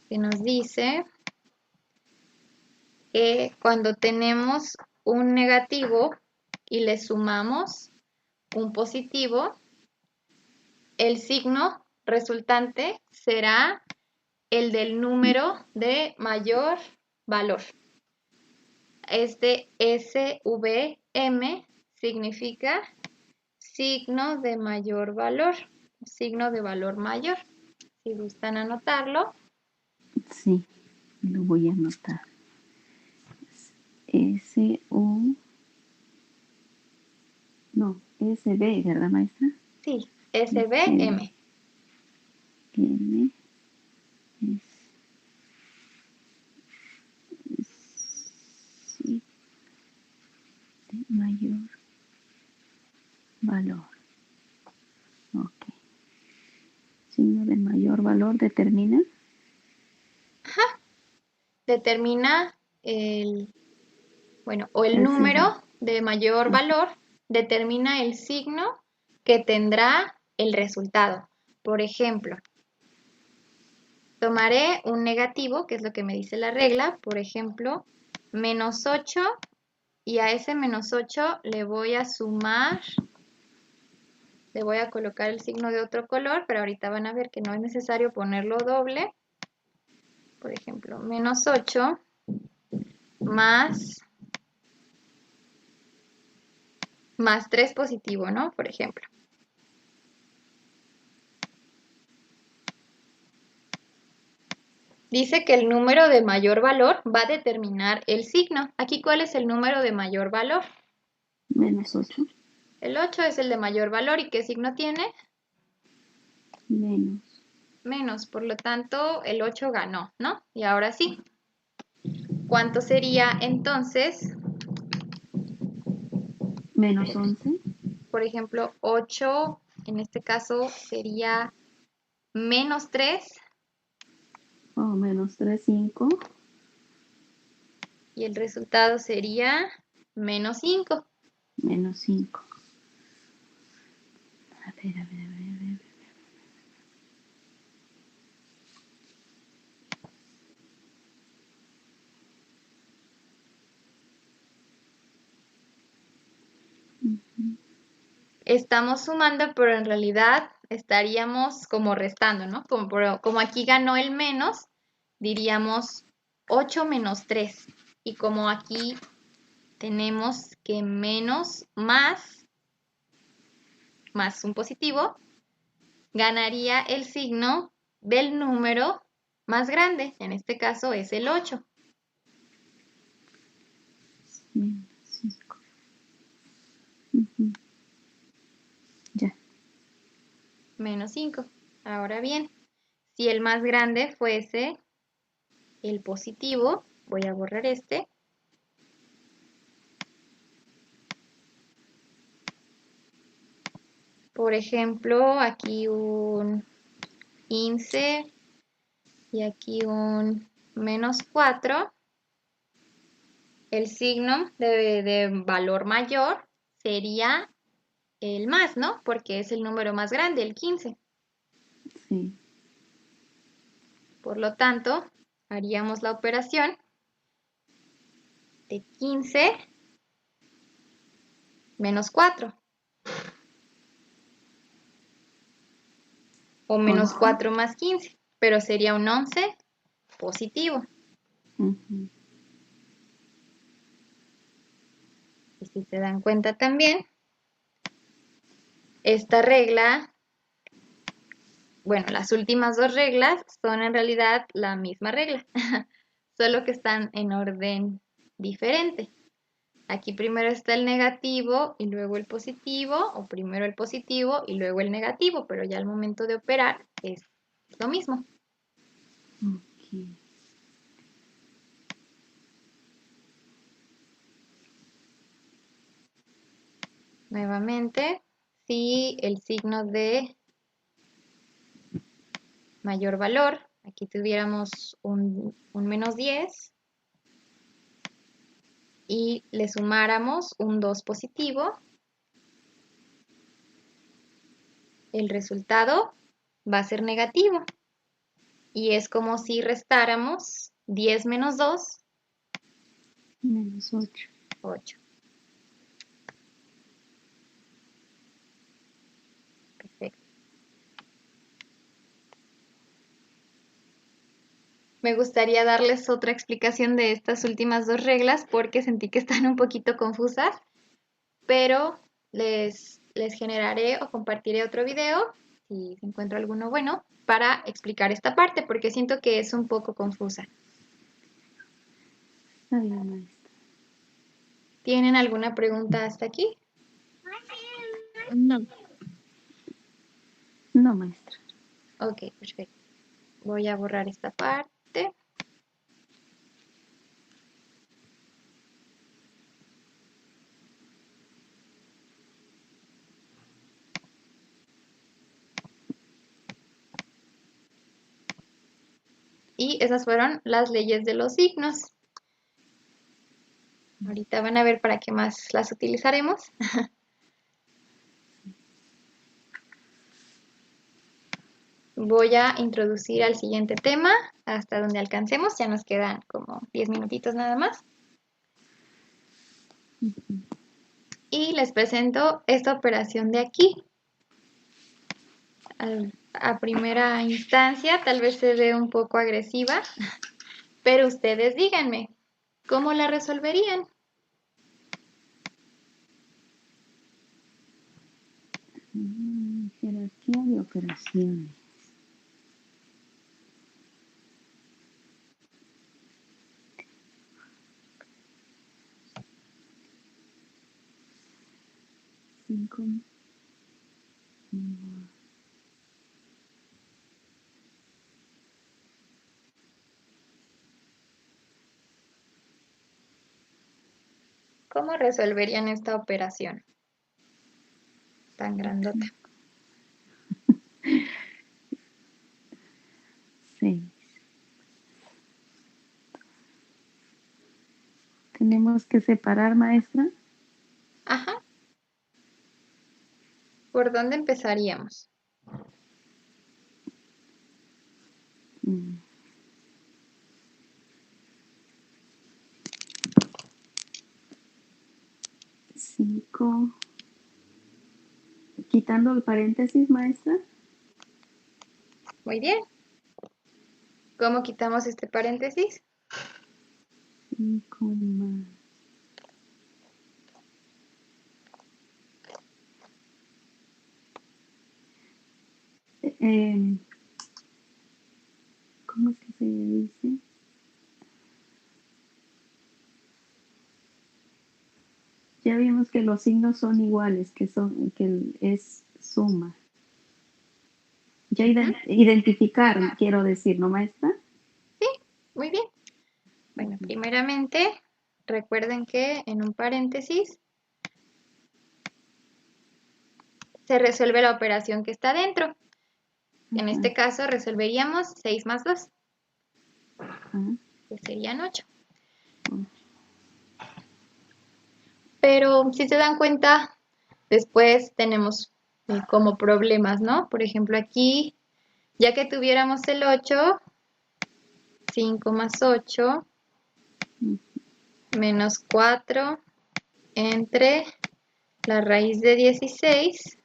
que nos dice que cuando tenemos un negativo y le sumamos un positivo, el signo resultante será el del número de mayor valor. Este SVM significa signo de mayor valor, signo de valor mayor. Si gustan anotarlo. Sí, lo voy a anotar. S-O... No, S-B, ¿verdad, maestra? Sí, SVM. M sí, de mayor valor. Ok. Signo de mayor valor determina. Determina el El número signo. de mayor valor, determina el signo que tendrá el resultado. Por ejemplo, tomaré un negativo, que es lo que me dice la regla, por ejemplo, menos 8, y a ese menos 8 le voy a sumar, le voy a colocar el signo de otro color, pero ahorita van a ver que no es necesario ponerlo doble. Por ejemplo, menos 8 más 3 positivo, ¿no? Por ejemplo. Dice que el número de mayor valor va a determinar el signo. Aquí, ¿cuál es el número de mayor valor? Menos 8. El 8 es el de mayor valor. ¿Y qué signo tiene? Menos. Menos. Por lo tanto, el 8 ganó, ¿no? Y ahora sí. ¿Cuánto sería entonces? Menos 11. Por ejemplo, 8, en este caso, sería menos 3. Oh, menos 3, 5. Y el resultado sería menos 5. Menos 5. A ver. Estamos sumando, pero en realidad estaríamos como restando, ¿no? Como aquí ganó el menos, diríamos 8 menos 3. Y como aquí tenemos que menos más un positivo, ganaría el signo del número más grande. En este caso es el 8. Menos 5. menos 5. Ahora bien, si el más grande fuese el positivo, voy a borrar este. Por ejemplo, aquí un 15 y aquí un menos 4. El signo de valor mayor sería el más, ¿no? Porque es el número más grande, el 15. Sí. Por lo tanto, haríamos la operación de 15 menos 4. O menos 11. 4 más 15. Pero sería un 11 positivo. Ujú. Y si se dan cuenta también, esta regla, bueno, las últimas dos reglas son en realidad la misma regla, solo que están en orden diferente. Aquí primero está el negativo y luego el positivo, o primero el positivo y luego el negativo, pero ya al momento de operar es lo mismo. Ok. Nuevamente, si el signo de mayor valor, aquí tuviéramos un menos 10 y le sumáramos un 2 positivo, el resultado va a ser negativo. Y es como si restáramos 10 menos 2, Menos 8. 8. Perfecto. Me gustaría darles otra explicación de estas últimas dos reglas porque sentí que están un poquito confusas, pero les generaré o compartiré otro video, si encuentro alguno bueno, para explicar esta parte porque siento que es un poco confusa. Está bien, maestra. ¿Tienen alguna pregunta hasta aquí? No. No, maestra. Ok, perfecto. Voy a borrar esta parte. Y esas fueron las leyes de los signos. Ahorita van a ver para qué más las utilizaremos. Voy a introducir al siguiente tema hasta donde alcancemos. Ya nos quedan como 10 minutitos nada más. Y les presento esta operación de aquí. A primera instancia tal vez se ve un poco agresiva, pero ustedes díganme, ¿cómo la resolverían? Jerarquía de operaciones. Cinco. ¿Cómo resolverían esta operación tan grandota? 6. Tenemos que separar, maestra. Ajá. ¿Por dónde empezaríamos? Mm. 5. Quitando el paréntesis, maestra. Muy bien. ¿Cómo quitamos este paréntesis? 5 más. ¿Cómo es que se dice? Ya vimos que los signos son iguales, que es suma. Ya identificaron, quiero decir, ¿no, maestra? Sí, muy bien. Bueno, primeramente, recuerden que en un paréntesis se resuelve la operación que está dentro. En este caso resolveríamos 6 más 2, que serían 8. Pero si se dan cuenta, después tenemos como problemas, ¿no? Por ejemplo, aquí, ya que tuviéramos el 8, 5 más 8, menos 4, entre la raíz de 16,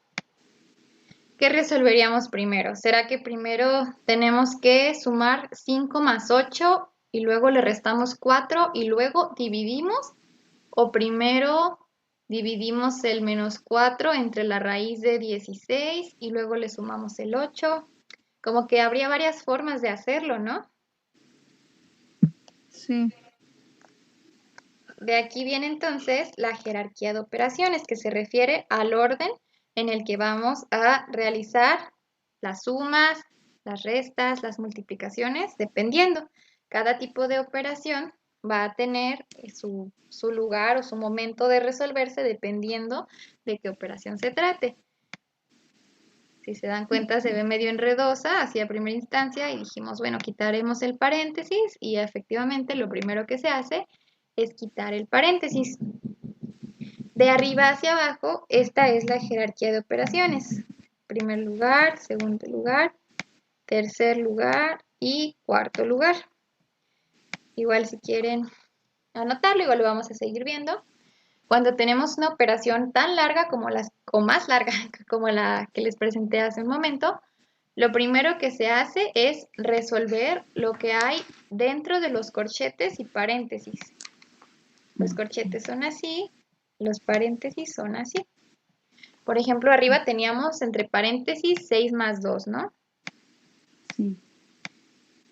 ¿qué resolveríamos primero? ¿Será que primero tenemos que sumar 5 más 8 y luego le restamos 4 y luego dividimos? ¿O primero dividimos el menos 4 entre la raíz de 16 y luego le sumamos el 8? Como que habría varias formas de hacerlo, ¿no? Sí. De aquí viene entonces la jerarquía de operaciones, que se refiere al orden en el que vamos a realizar las sumas, las restas, las multiplicaciones, dependiendo. Cada tipo de operación va a tener su lugar o su momento de resolverse dependiendo de qué operación se trate. Si se dan cuenta, se ve medio enredosa así a primera instancia y dijimos, bueno, quitaremos el paréntesis y efectivamente lo primero que se hace es quitar el paréntesis. De arriba hacia abajo, esta es la jerarquía de operaciones. Primer lugar, segundo lugar, tercer lugar y cuarto lugar. Igual si quieren anotarlo, igual lo vamos a seguir viendo. Cuando tenemos una operación tan larga como o más larga como la que les presenté hace un momento, lo primero que se hace es resolver lo que hay dentro de los corchetes y paréntesis. Los corchetes son así, los paréntesis son así. Por ejemplo, arriba teníamos entre paréntesis 6 más 2, ¿no? Sí.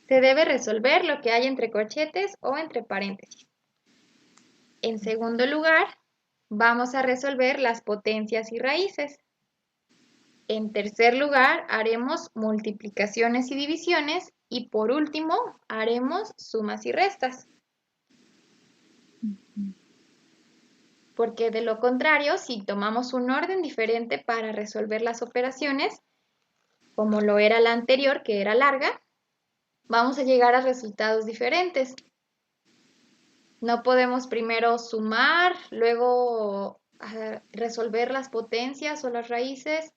Se debe resolver lo que hay entre corchetes o entre paréntesis. En segundo lugar, vamos a resolver las potencias y raíces. En tercer lugar, haremos multiplicaciones y divisiones. Y por último, haremos sumas y restas. Porque de lo contrario, si tomamos un orden diferente para resolver las operaciones, como lo era la anterior, que era larga, vamos a llegar a resultados diferentes. No podemos primero sumar, luego resolver las potencias o las raíces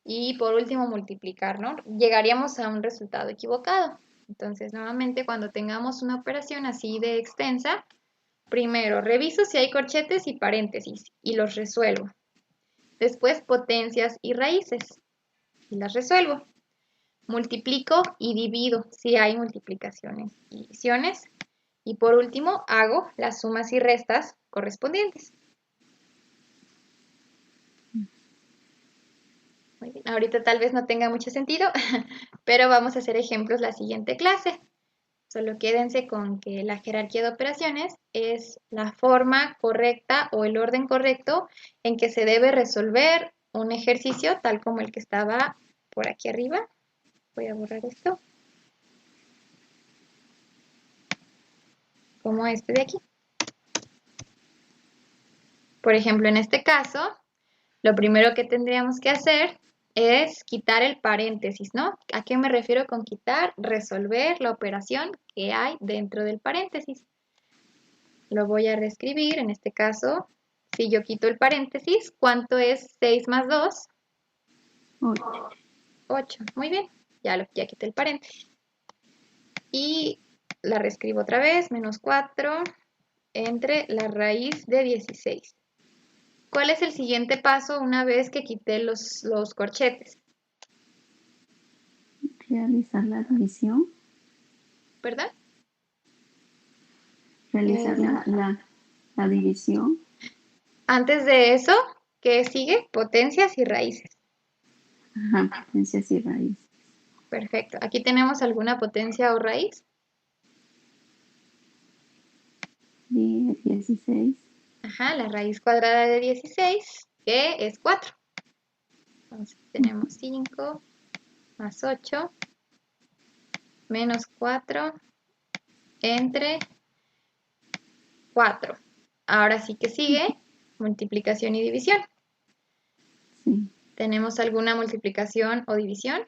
y por último multiplicar, ¿no? Llegaríamos a un resultado equivocado. Entonces, nuevamente, cuando tengamos una operación así de extensa, primero reviso si hay corchetes y paréntesis y los resuelvo. Después, potencias y raíces y las resuelvo. Multiplico y divido si hay multiplicaciones y divisiones. Y por último, hago las sumas y restas correspondientes. Muy bien. Ahorita tal vez no tenga mucho sentido, pero vamos a hacer ejemplos la siguiente clase. Solo quédense con que la jerarquía de operaciones es la forma correcta o el orden correcto en que se debe resolver un ejercicio tal como el que estaba por aquí arriba. Voy a borrar esto. Como este de aquí. Por ejemplo, en este caso, lo primero que tendríamos que hacer es quitar el paréntesis, ¿no? ¿A qué me refiero con quitar? Resolver la operación que hay dentro del paréntesis. Lo voy a reescribir, en este caso, si yo quito el paréntesis, ¿cuánto es 6 más 2? 8. 8. Muy bien, ya quité el paréntesis. Y la reescribo otra vez, menos 4 entre la raíz de 16. ¿Cuál es el siguiente paso una vez que quité los corchetes? Realizar la división. ¿Verdad? Realizar la división. Antes de eso, ¿qué sigue? Potencias y raíces. Ajá, potencias y raíces. Perfecto. ¿Aquí tenemos alguna potencia o raíz? 16. Ajá, la raíz cuadrada de 16, que es 4. Entonces tenemos 5 más 8 menos 4 entre 4. Ahora sí que sigue multiplicación y división. Sí. ¿Tenemos alguna multiplicación o división?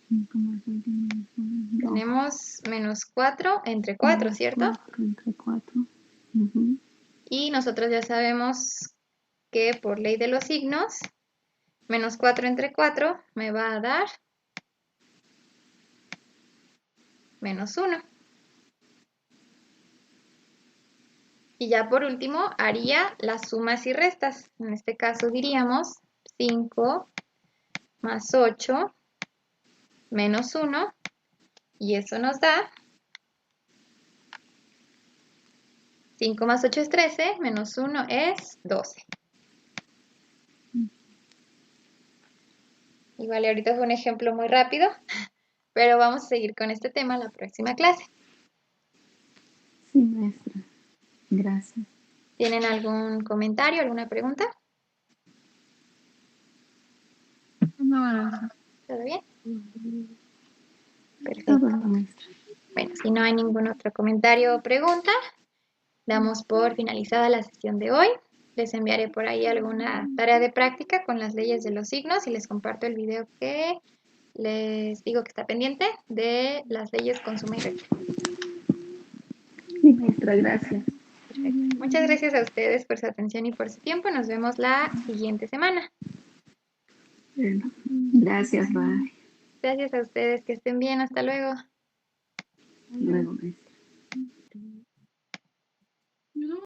No. Tenemos menos 4 entre 4, ¿cierto? 4 entre 4. Ujú. Y nosotros ya sabemos que por ley de los signos, menos 4 entre 4 me va a dar menos 1. Y ya por último haría las sumas y restas. En este caso diríamos 5 más 8 menos 1. Y eso nos da 5 más 8 es 13, menos 1 es 12. Igual ahorita fue un ejemplo muy rápido, pero vamos a seguir con este tema en la próxima clase. Sí, maestra. Gracias. ¿Tienen algún comentario, alguna pregunta? No, ¿Todo bien? Todo Perfecto. bien, maestra. Bueno, si no hay ningún otro comentario o pregunta, damos por finalizada la sesión de hoy. Les enviaré por ahí alguna tarea de práctica con las leyes de los signos y les comparto el video que les digo que está pendiente de las leyes con suma y resta. Sí, maestra, gracias. Perfecto. Muchas gracias a ustedes por su atención y por su tiempo. Nos vemos la siguiente semana. Bueno, gracias, bye. Gracias a ustedes, que estén bien. Hasta luego. Luego, maestra.